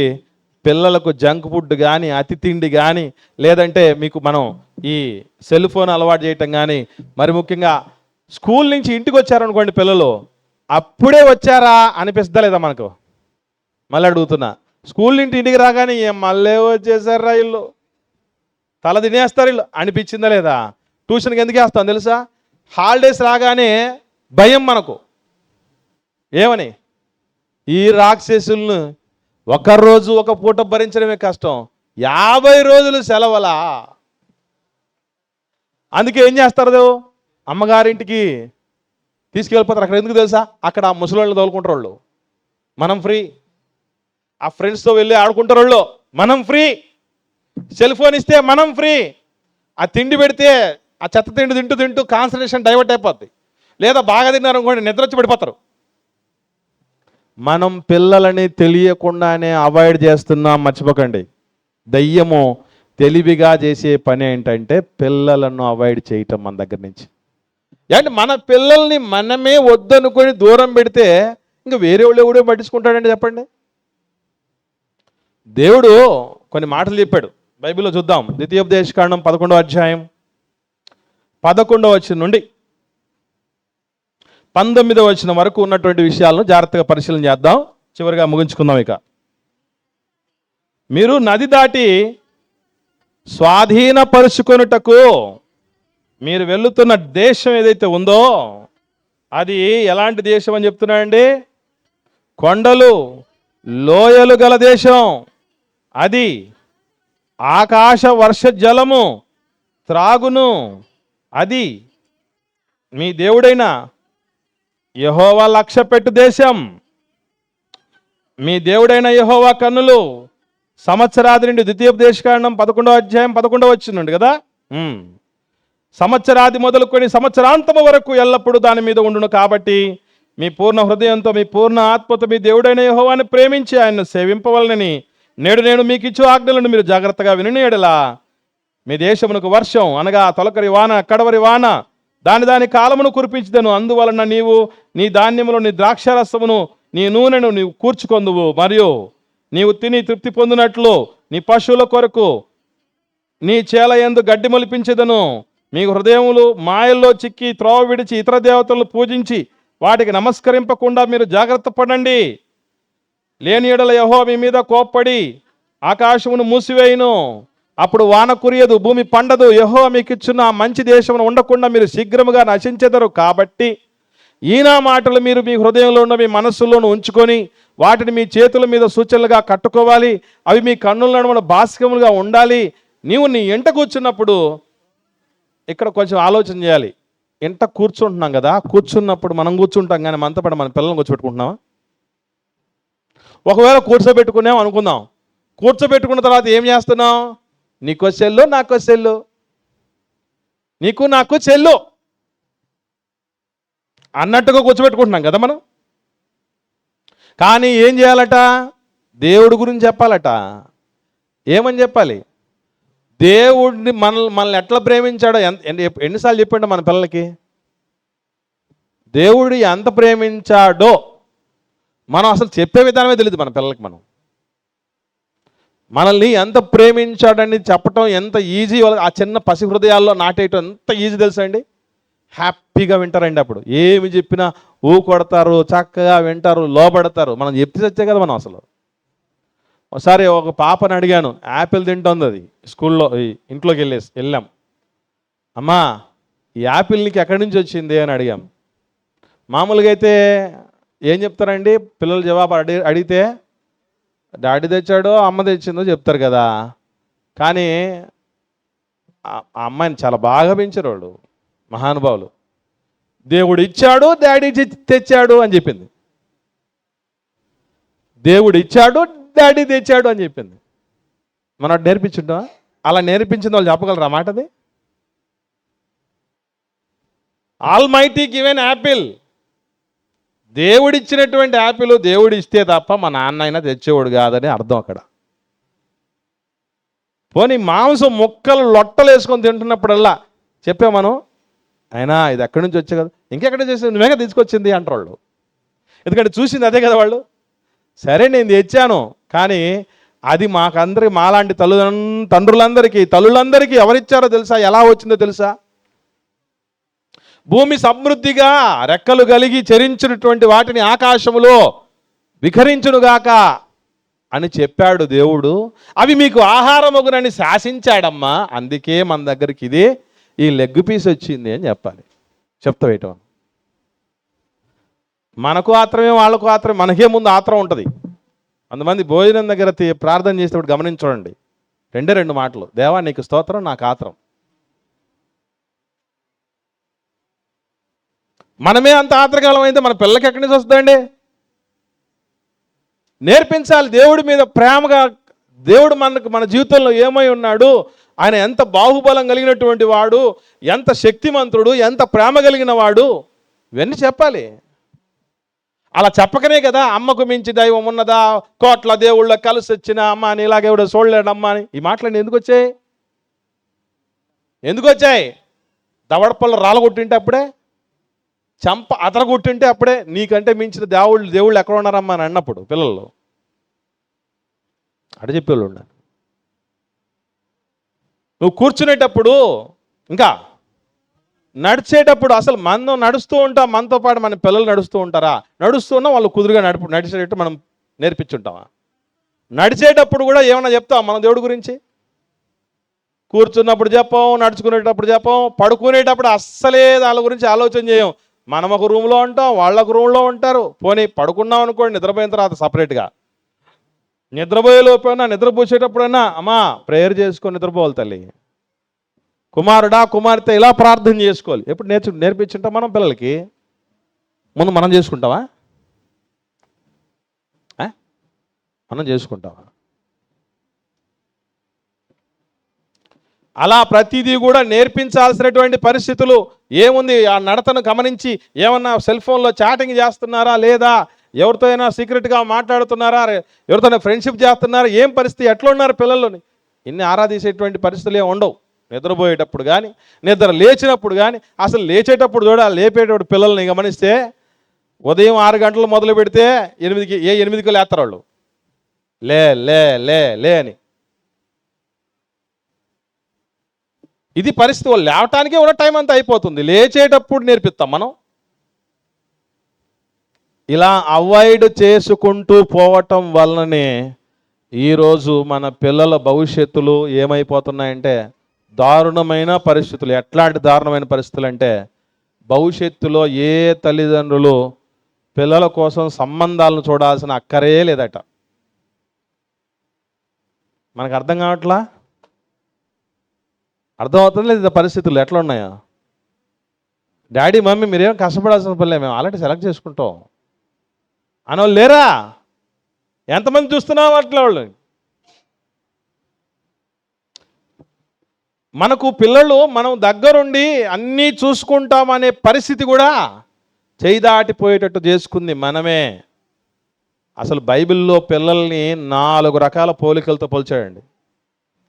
పిల్లలకు జంక్ ఫుడ్ కానీ, అతి తిండి కానీ, లేదంటే మీకు మనం ఈ సెల్ ఫోన్ అలవాటు చేయటం కానీ, మరి ముఖ్యంగా స్కూల్ నుంచి ఇంటికి వచ్చారనుకోండి పిల్లలు, అప్పుడే వచ్చారా అనిపిస్తుందా లేదా మనకు? మళ్ళీ అడుగుతున్నా, స్కూల్ నుంచి ఇంటికి రాగానే మళ్ళీ వచ్చేసారా ఇల్లు, తల తినేస్తారు ఇల్లు అనిపించిందా లేదా? ట్యూషన్కి ఎందుకు వేస్తాం తెలుసా? హాలిడేస్ రాగానే భయం మనకు. ఏమని? ఈ రాక్షసులను ఒకరోజు ఒక పూట భరించడమే కష్టం, 50 రోజులు సెలవులా. అందుకే ఏం చేస్తారు, అమ్మగారింటికి తీసుకెళ్ళిపోతారు. అక్కడ ఎందుకు తెలుసా? అక్కడ ఆ ముసలోళ్ళని తోలుకుంటారు వాళ్ళు, మనం ఫ్రీ. ఆ ఫ్రెండ్స్తో వెళ్ళి ఆడుకుంటారు వాళ్ళు, మనం ఫ్రీ. సెల్ ఫోన్ ఇస్తే మనం ఫ్రీ. ఆ తిండి పెడితే ఆ చెత్త తిండి తింటూ కాన్సన్ట్రేషన్ డైవర్ట్ అయిపోద్ది. లేదా బాగా తిన్నారు అనుకోండి, నిద్ర వచ్చి పడిపోతారు. మనం పిల్లలని తెలియకుండానే అవాయిడ్ చేస్తున్నాం, మర్చిపోకండి. దయ్యము తెలివిగా చేసే పని ఏంటంటే పిల్లలను అవాయిడ్ చేయటం మన దగ్గర నుంచి. అంటే మన పిల్లల్ని మనమే వద్దనుకొని దూరం పెడితే ఇంకా వేరే వాళ్ళు ఎవడో పట్టించుకుంటాడండి చెప్పండి. దేవుడు కొన్ని మాటలు చెప్పాడు బైబిల్లో, చూద్దాం. ద్వితీయోపదేశకాండం 11వ అధ్యాయం 11వ వచనం నుండి 19వ వచనం వరకు ఉన్నటువంటి విషయాలను జాగ్రత్తగా పరిశీలన చేద్దాం. చివరిగా ముగించుకుందాం. ఇక మీరు నది దాటి స్వాధీనపరుచుకొనుటకు మీరు వెళుతున్న దేశం ఏదైతే ఉందో అది ఎలాంటి దేశం అని చెప్తున్నాడండి? కొండలు లోయలు గల దేశం. అది ఆకాశ వర్ష జలము త్రాగును. అది మీ దేవుడైన యెహోవా లక్ష్యపెట్టు దేశం. మీ దేవుడైన యెహోవా కన్నులు సంవత్సరాది నుండి, ద్వితీయోపదేశకాండం 11వ అధ్యాయం 11వ వచనం నుండి కదా, సంవత్సరాది మొదలుకొని సంవత్సరాంతము వరకు ఎల్లప్పుడూ దాని మీద ఉండును. కాబట్టి మీ పూర్ణ హృదయంతో మీ పూర్ణ ఆత్మతో మీ దేవుడైన యెహోవాను ప్రేమించి ఆయన్ను సేవింపవలనని నేడు నేను మీకు ఇచ్చు ఆజ్ఞలను మీరు జాగ్రత్తగా విని ఎడలా మీ దేశమునకు వర్షం అనగా తొలకరి వాన కడవరి వాన దాని కాలమును కురిపించదను. అందువలన నీవు నీ ధాన్యములు నీ ద్రాక్షారసమును నీ నూనెను నీవు కూర్చుకొందువు. మరియు నీవు తిని తృప్తి పొందినట్లు నీ పశువుల కొరకు నీ చేల యందు గడ్డి మొలిపించెదను. మీ హృదయములు మాయల్లో చిక్కి త్రోవ విడిచి ఇతర దేవతలను పూజించి వాటికి నమస్కరింపకుండా మీరు జాగ్రత్త పడండి. లేని యెడల యెహోవా మీ మీద కోప్పడి ఆకాశమును మూసివేయును. అప్పుడు వాన కురియదు, భూమి పండదు. యెహోవా మీకు ఇచ్చిన ఆ మంచి దేశమును ఉండకుండా మీరు శీఘ్రముగా నశించెదరు. కాబట్టి ఈయన మాటలు మీరు మీ హృదయంలో ఉన్న మీ మనస్సులోను ఉంచుకొని వాటిని మీ చేతుల మీద సూచనలుగా కట్టుకోవాలి. అవి మీ కన్నుల నడుమన బాసికములుగా ఉండాలి. నీవు నీ ఎంట కూర్చున్నప్పుడు, ఇక్కడ కొంచెం ఆలోచన చేయాలి. ఎంట కూర్చుంటున్నాం కదా, కూర్చున్నప్పుడు మనం కూర్చుంటాం కానీ మనతో పాటు మన పిల్లల్ని కూర్చోబెట్టుకుంటున్నామా? ఒకవేళ కూర్చోబెట్టుకున్నాం అనుకుందాం. కూర్చోబెట్టుకున్న తర్వాత ఏం చేస్తున్నాం? నీకో సెల్లు నాకో సెల్లు, నీకు నాకు సెల్లు అన్నట్టుగా కూర్చోబెట్టుకుంటున్నాం కదా మనం. కానీ ఏం చేయాలట? దేవుడి గురించి చెప్పాలట. ఏమని చెప్పాలి? దేవుడిని మనల్ని ఎట్లా ప్రేమించాడో ఎన్నిసార్లు చెప్పాడు మన పిల్లలకి? దేవుడు ఎంత ప్రేమించాడో మనం అసలు చెప్పే విధానమే తెలియదు మన పిల్లలకి. మనల్ని ఎంత ప్రేమించాడని చెప్పటం ఎంత ఈజీ. ఆ చిన్న పసి హృదయాల్లో నాటేయటం ఎంత ఈజీ తెలుసా అండి? హ్యాపీగా వింటారండి. అప్పుడు ఏమి చెప్పినా ఊ కొడతారు, చక్కగా వింటారు, లోబడతారు. మనం చెప్తే చచ్చే కదా మనం. అసలు ఒకసారి ఒక పాపని అడిగాను, యాపిల్ తింటుంది. అది స్కూల్లో ఇంట్లోకి వెళ్ళాం. అమ్మా ఈ యాపిల్ నీకు ఎక్కడి నుంచి వచ్చింది అని అడిగాం. మామూలుగా అయితే ఏం చెప్తారండి పిల్లలు? జవాబు అడిగితే డాడీ తెచ్చాడో అమ్మ తెచ్చిందో చెప్తారు కదా. కానీ ఆ అమ్మాయిని చాలా బాగా పెంచారు వాళ్ళు మహానుభావులు. దేవుడు ఇచ్చాడు, డాడీ తెచ్చాడు అని చెప్పింది. దేవుడు ఇచ్చాడు, డాడీ తెచ్చాడు అని చెప్పింది. మనం నేర్పించుంటాం. అలా నేర్పించింది వాళ్ళు చెప్పగలరా మాటది? Almighty given apple. దేవుడిచ్చినటువంటి యాపిల్ దేవుడు ఇస్తే తప్ప మా నాన్న అయినా తెచ్చేవాడు కాదని అర్థం అక్కడ. పోనీ మాంసం ముక్కలు లొట్టలు వేసుకొని తింటున్నప్పుడల్లా చెప్పాం మనం, అయినా ఇది ఎక్కడి నుంచి వచ్చే కదా, ఇంకెక్కడ చేసి నువ్వేగా తీసుకొచ్చింది అంటారు వాళ్ళు. ఎందుకంటే చూసింది అదే కదా వాళ్ళు. సరే నేను తెచ్చాను, కానీ అది మాకందరికి, మాలాంటి తండ్రులందరికీ తల్లులందరికీ ఎవరిచ్చారో తెలుసా? ఎలా వచ్చిందో తెలుసా? భూమి సమృద్ధిగా రెక్కలు కలిగి చరించినటువంటి వాటిని ఆకాశములో వికరించునుగాక అని చెప్పాడు దేవుడు. అవి మీకు ఆహారమగునని శాసించాడమ్మా. అందుకే మన దగ్గరికి ఇది ఈ లెగ్ పీస్ వచ్చింది అని చెప్పాలి. చెప్తావేయటం మనకు ఆత్రమే, వాళ్ళకు ఆత్రమే. మనకే ముందు ఆత్రం ఉంటుంది. కొంతమంది భోజనం దగ్గర ప్రార్థన చేసేటప్పుడు గమనించండి, రెండు మాటలు, దేవా నీకు స్తోత్రం, నాకు ఆత్రం. మనమే అంత ఆత్రకాలం అయితే మన పిల్లలకి ఎక్కడి నుంచి వస్తుందండి? నేర్పించాలి దేవుడి మీద ప్రేమగా. దేవుడు మన జీవితంలో ఏమై ఉన్నాడు, ఆయన ఎంత బాహుబలం కలిగినటువంటి వాడు, ఎంత శక్తిమంతుడు, ఎంత ప్రేమ కలిగిన వాడు, ఇవన్నీ చెప్పాలి. అలా చెప్పకనే కదా అమ్మకు మించి దైవం ఉన్నదా, కోట్ల దేవుళ్ళ కలిసి వచ్చిన అమ్మ అని ఇలాగెవడో చూడలేడమ్మా అని ఈ మాటలన్నీ ఎందుకు వచ్చాయి? దవడపళ్ళు రాలగొట్టింటే అప్పుడే చంప అతరగొట్టుంటే అప్పుడే నీకంటే మించిన దేవుళ్ళు ఎక్కడ ఉన్నారమ్మా అని అన్నప్పుడు పిల్లలు అడ చెప్పేవాళ్ళు ఉన్నారు. నువ్వు కూర్చునేటప్పుడు ఇంకా నడిచేటప్పుడు అసలు మనం నడుస్తూ ఉంటాం, మనతో పాటు మన పిల్లలు నడుస్తూ ఉంటారా? నడుస్తూ ఉన్నా వాళ్ళు కుదురుగా నడిచేటట్టు మనం నేర్పించుంటామా? నడిచేటప్పుడు కూడా ఏమన్నా చెప్తాం మన దేవుడి గురించి? కూర్చున్నప్పుడు చెప్పం, నడుచుకునేటప్పుడు చెప్పం, పడుకునేటప్పుడు అస్సలే దాని గురించి ఆలోచన చేయం. మనం ఒక రూమ్లో ఉంటాం, వాళ్ళొక రూమ్లో ఉంటారు. పోనీ పడుకున్నాం అనుకోండి, నిద్రపోయిన తర్వాత సపరేట్గా నిద్రపోయే లోపైనా నిద్రపోసేటప్పుడైనా అమ్మా ప్రేయర్ చేసుకొని నిద్రపోవాలి తల్లి, కుమారుడా కుమార్తె ఇలా ప్రార్థన చేసుకోవాలి. ఎప్పుడు నేర్పించుంటాం మనం పిల్లలకి? ముందు మనం చేసుకుంటావా? మనం చేసుకుంటావా? అలా ప్రతిదీ కూడా నేర్పించాల్సినటువంటి పరిస్థితులు ఏముంది? ఆ నడతను గమనించి ఏమన్నా సెల్ ఫోన్లో చాటింగ్ చేస్తున్నారా లేదా, ఎవరితో అయినా సీక్రెట్గా మాట్లాడుతున్నారా, ఎవరితోనే ఫ్రెండ్షిప్ చేస్తున్నారా, ఏం పరిస్థితి, ఎట్లా ఉన్నారు పిల్లల్లోని? ఇన్ని ఆరాధించేటువంటి పరిస్థితులు ఏమి ఉండవు. నిద్రపోయేటప్పుడు కానీ నిద్ర లేచినప్పుడు కానీ, అసలు లేచేటప్పుడు కూడా లేపేటప్పుడు పిల్లల్ని గమనిస్తే ఉదయం 6 గంటలు మొదలు పెడితే 8కి లేస్తారు వాళ్ళు. లే లే లే లే అని. ఇది పరిస్థితి. వాళ్ళు లేవటానికే ఉన్న టైం అంతా అయిపోతుంది, లేచేటప్పుడు నేర్పిస్తాం మనం. ఇలా అవాయిడ్ చేసుకుంటూ పోవటం వలననే ఈరోజు మన పిల్లల భవిష్యత్తులు ఏమైపోతున్నాయంటే దారుణమైన పరిస్థితులు. ఎట్లాంటి దారుణమైన పరిస్థితులు అంటే, భవిష్యత్తులో ఏ తల్లిదండ్రులు పిల్లల కోసం సంబంధాలను చూడాల్సిన అక్కరే లేదట. మనకు అర్థం కావట్లా? అర్థమవుతుంది లేదు పరిస్థితులు ఎట్లా ఉన్నాయో? డాడీ మమ్మీ మీరేం కష్టపడాల్సిన పనిలే, మేము ఆల్రెడీ సెలెక్ట్ చేసుకుంటాం అనోళ్ళు లేరా? ఎంతమంది చూస్తున్నాం అట్లా వాళ్ళు? మనకు పిల్లలు మనం దగ్గరుండి అన్నీ చూసుకుంటామనే పరిస్థితి కూడా చేయి దాటిపోయేటట్టు చేసుకుంది మనమే. అసలు బైబిల్లో పిల్లల్ని 4 రకాల పోలికలతో పోల్చాడండి.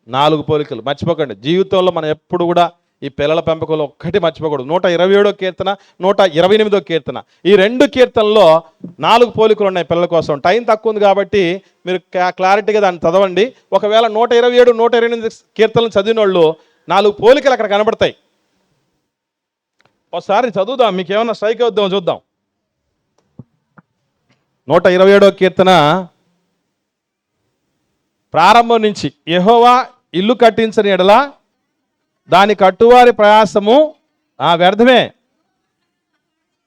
4 పోలికలు మర్చిపోకండి. జీవితంలో మనం ఎప్పుడు కూడా ఈ పిల్లల పెంపకంలో ఒక్కటి మర్చిపోకూడదు. 127వ కీర్తన, 128వ కీర్తన, ఈ 2 కీర్తనలో 4 పోలికలు ఉన్నాయి పిల్లల కోసం. టైం తక్కువ ఉంది కాబట్టి మీరు క్లారిటీగా దాన్ని చదవండి. ఒకవేళ 127, 128 కీర్తనలు చదివిన వాళ్ళు 4 పోలికలు అక్కడ కనబడతాయి. ఒకసారి చదువుదాం, మీకు ఏమన్నా స్ట్రైక్ అవుద్దాం చూద్దాం. 127వ కీర్తన ప్రారంభం నుంచి, యెహోవా ఇల్లు కట్టించని ఎడల దాని కట్టువారి ప్రయాసము వ్యర్థమే.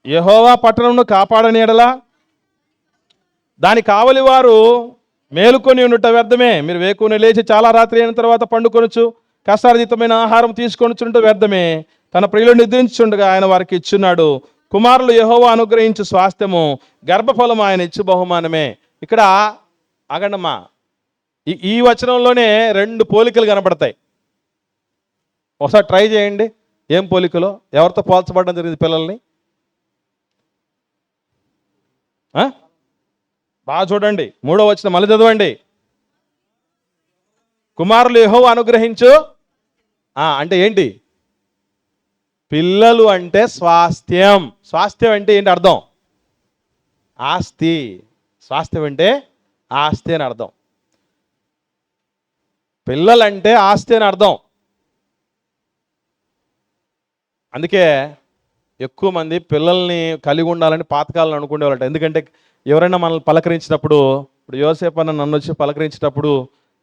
యెహోవా పట్టణమును కాపాడని ఎడల దాని కావలి వారు మేలుకొని ఉండుట వ్యర్థమే. మీరు వేకుని లేచి చాలా రాత్రి అయిన తర్వాత పండుకొనొచ్చు, కష్టార్జితమైన ఆహారం తీసుకొనిచుంట వ్యర్థమే. తన ప్రియులు నిద్రించుండగా ఆయన వారికి ఇచ్చున్నాడు. కుమారులు యెహోవా అనుగ్రహించు స్వాస్థ్యము, గర్భఫలము ఆయన ఇచ్చు బహుమానమే. ఇక్కడ ఆగండమ్మా, ఈ వచనంలోనే 2 పోలికలు కనబడతాయి. ఒకసారి ట్రై చేయండి. ఏం పోలికలో ఎవరితో పోల్చబడడం జరిగింది పిల్లల్ని? బాగా చూడండి. 3వ వచనం మళ్ళీ చదవండి. కుమారులు యెహోవా అనుగ్రహించు అంటే ఏంటి? పిల్లలు అంటే స్వాస్థ్యం. స్వాస్థ్యం అంటే ఏంటి అర్థం? ఆస్తి. స్వాస్థ్యం అంటే ఆస్తి అని అర్థం. పిల్లలంటే ఆస్తి అని అర్థం. అందుకే ఎక్కువ మంది పిల్లల్ని కలిగి ఉండాలని పాతకాలను అనుకునేవాళ్ళట. ఎందుకంటే ఎవరైనా మనల్ని పలకరించినప్పుడు, ఇప్పుడు యోసేపు అన్న నన్ను వచ్చి పలకరించినప్పుడు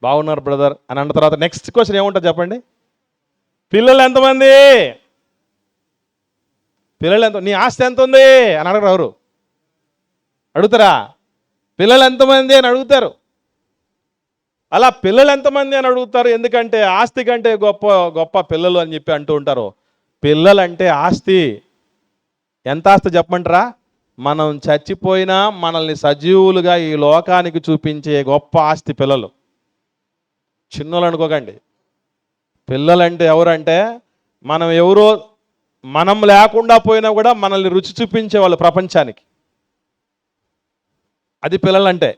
బాగున్నారు బ్రదర్ అని అన్న తర్వాత నెక్స్ట్ క్వశ్చన్ ఏముంటుంది చెప్పండి? పిల్లలు ఎంతమంది? పిల్లలు ఎంత? నీ ఆస్తి ఎంత ఉంది అని అడగరు. ఎవరు అడుగుతారా? పిల్లలు ఎంతమంది అని అడుగుతారు. అలా పిల్లలు ఎంతమంది అని అడుగుతారు. ఎందుకంటే ఆస్తి కంటే గొప్ప గొప్ప పిల్లలు అని చెప్పి అంటూ ఉంటారు. పిల్లలంటే ఆస్తి. ఎంత ఆస్తి చెప్పమంటారా? మనం చచ్చిపోయినా మనల్ని సజీవులుగా ఈ లోకానికి చూపించే గొప్ప ఆస్తి పిల్లలు. చిన్నోళ్ళు అనుకోకండి. పిల్లలంటే ఎవరంటే మనం లేకుండా పోయినా కూడా మనల్ని రుచి చూపించే వాళ్ళు ప్రపంచానికి. అది పిల్లలంటే.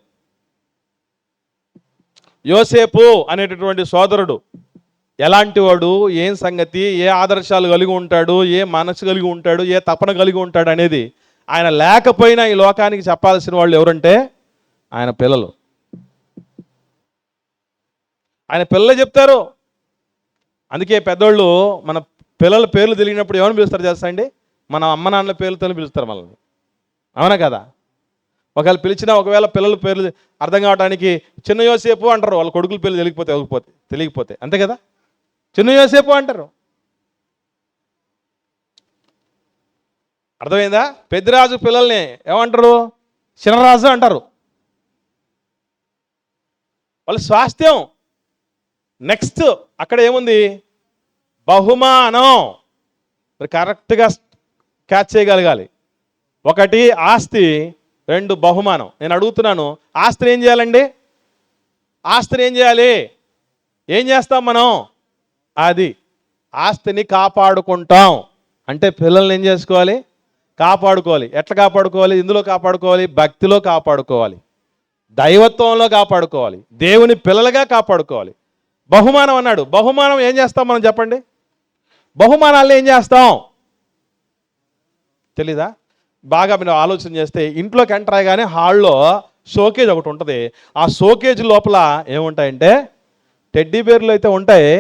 యోసేపు అనేటటువంటి సోదరుడు ఎలాంటి వాడు, ఏం సంగతి, ఏ ఆదర్శాలు కలిగి ఉంటాడు, ఏ మనసు కలిగి ఉంటాడు, ఏ తపన కలిగి ఉంటాడు అనేది ఆయన లేకపోయినా ఈ లోకానికి చెప్పాల్సిన వాళ్ళు ఎవరంటే ఆయన పిల్లలు. ఆయన పిల్లలు చెప్తారు. అందుకే పెద్దోళ్ళు మన పిల్లల పేర్లు తెలియనప్పుడు ఏమని పిలుస్తారు చేస్తా అండి? మన అమ్మ నాన్నల పేర్లతో పిలుస్తారు మనల్ని. అవునా కదా? ఒకవేళ పిల్లల పేర్లు అర్థం కావడానికి చిన్న యోసేపు అంటారు, వాళ్ళ కొడుకుల పేర్లు తెలియకపోతే అంతే కదా, చిన్న యోసేపు అంటారు. అర్థమైందా? పెద్దరాజు పిల్లల్ని ఏమంటారు? చిన్నరాజు అంటారు. వాళ్ళ స్వాస్థ్యం. నెక్స్ట్ అక్కడ ఏముంది? బహుమానం. కరెక్ట్గా క్యాచ్ చేయగలగాలి. ఒకటి ఆస్తి, రెండు బహుమానం. నేను అడుగుతున్నాను, ఆస్తిని ఏం చేయాలండి? ఆస్తిని ఏం చేయాలి? ఏం చేస్తాం మనం? అది ఆస్తిని కాపాడుకుంటాం. అంటే పిల్లల్ని ఏం చేసుకోవాలి? కాపాడుకోవాలి. ఎట్లా కాపాడుకోవాలి? ఇందులో కాపాడుకోవాలి, భక్తిలో కాపాడుకోవాలి, దైవత్వంలో కాపాడుకోవాలి, దేవుని పిల్లలుగా కాపాడుకోవాలి. బహుమానం అన్నాడు. బహుమానం ఏం చేస్తాం మనం చెప్పండి? బహుమానాలను ఏం చేస్తాం తెలీదా? బాగా మీరు ఆలోచన చేస్తే ఇంట్లోకి ఎంటర్ అయ్యగానే హాల్లో షోకేజ్ ఒకటి ఉంటుంది. ఆ షోకేజ్ లోపల ఏముంటాయంటే టెడ్డీ బేర్లు అయితే ఉంటాయి.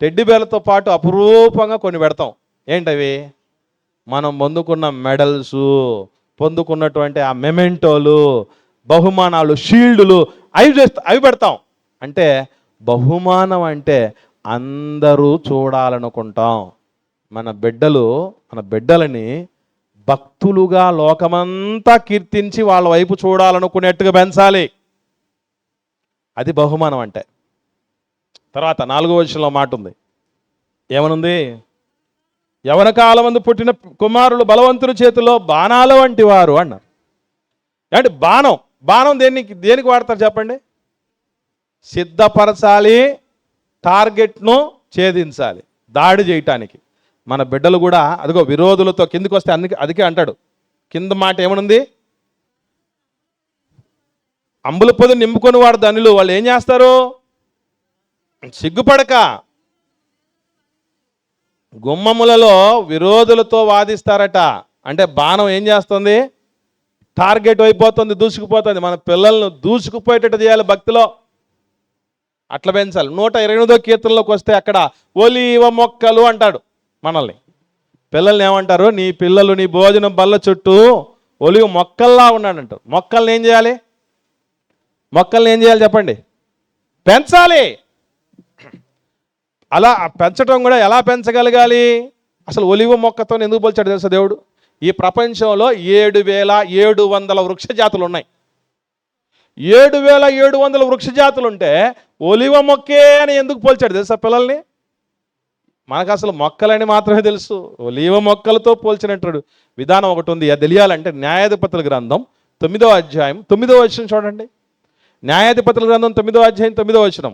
టెడ్డీ బేర్లతో పాటు అపురూపంగా కొన్ని పెడతాం. ఏంటవి? మనం పొందుకున్న మెడల్స్, పొందుకున్నటువంటి ఆ మెమెంటోలు, బహుమానాలు, షీల్డులు, అవి పెడతాం. అంటే బహుమానం అంటే అందరూ చూడాలనుకుంటాం. మన బిడ్డలని భక్తులుగా లోకమంతా కీర్తించి వాళ్ళ వైపు చూడాలనుకునేట్టుగా పెంచాలి. అది బహుమానం అంటే. తర్వాత 4వ వచనంలో మాట ఉంది. ఏమనుంది? యవన కాలమందు పుట్టిన కుమారులు బలవంతుని చేతిలో బాణాల వంటి వారు అన్నారు. అంటే బాణం దేనికి వాడతారు చెప్పండి? సిద్ధపరచాలి, టార్గెట్ను ఛేదించాలి, దాడి చేయటానికి. మన బిడ్డలు కూడా అదిగో విరోధులతో కిందికి వస్తే అందుకే అంటాడు, కింద మాట ఏమనుంది? అంబుల పొది నింపుకొని వాడు ధనులు. వాళ్ళు ఏం చేస్తారు? సిగ్గుపడక గుమ్మములలో విరోధులతో వాదిస్తారట. అంటే బాణం ఏం చేస్తుంది? టార్గెట్ అయిపోతుంది, దూసుకుపోతుంది. మన పిల్లలను దూసుకుపోయేటట్టు చేయాలి భక్తిలో. అట్లా పెంచాలి. 128వ కీర్తనలోకి వస్తే అక్కడ ఒలీవ మొక్కలు అంటాడు మనల్ని. పిల్లల్ని ఏమంటారు? నీ పిల్లలు నీ భోజనం బల్ల చుట్టూ ఒలివ మొక్కల్లా ఉన్నాడంటారు. మొక్కల్ని ఏం చేయాలి? చెప్పండి? పెంచాలి. అలా పెంచడం కూడా ఎలా పెంచగలగాలి? అసలు ఒలివ మొక్కతో ఎందుకు పోల్చాడు తెలుసా దేవుడు? ఈ ప్రపంచంలో 7,700 వృక్ష జాతులు ఉన్నాయి. 7,700 వృక్ష జాతులు ఉంటే ఒలివ మొక్కే అని ఎందుకు పోల్చాడు తెలుసా పిల్లల్ని? మనకు అసలు మొక్కలని మాత్రమే తెలుసు, ఒలివ మొక్కలతో పోల్చినట్టు విధానం ఒకటి ఉంది. అది తెలియాలంటే న్యాయాధిపతుల గ్రంథం 9వ అధ్యాయం 9వ వచనం చూడండి. న్యాయాధిపతుల గ్రంథం 9వ అధ్యాయం 9వ వచనం.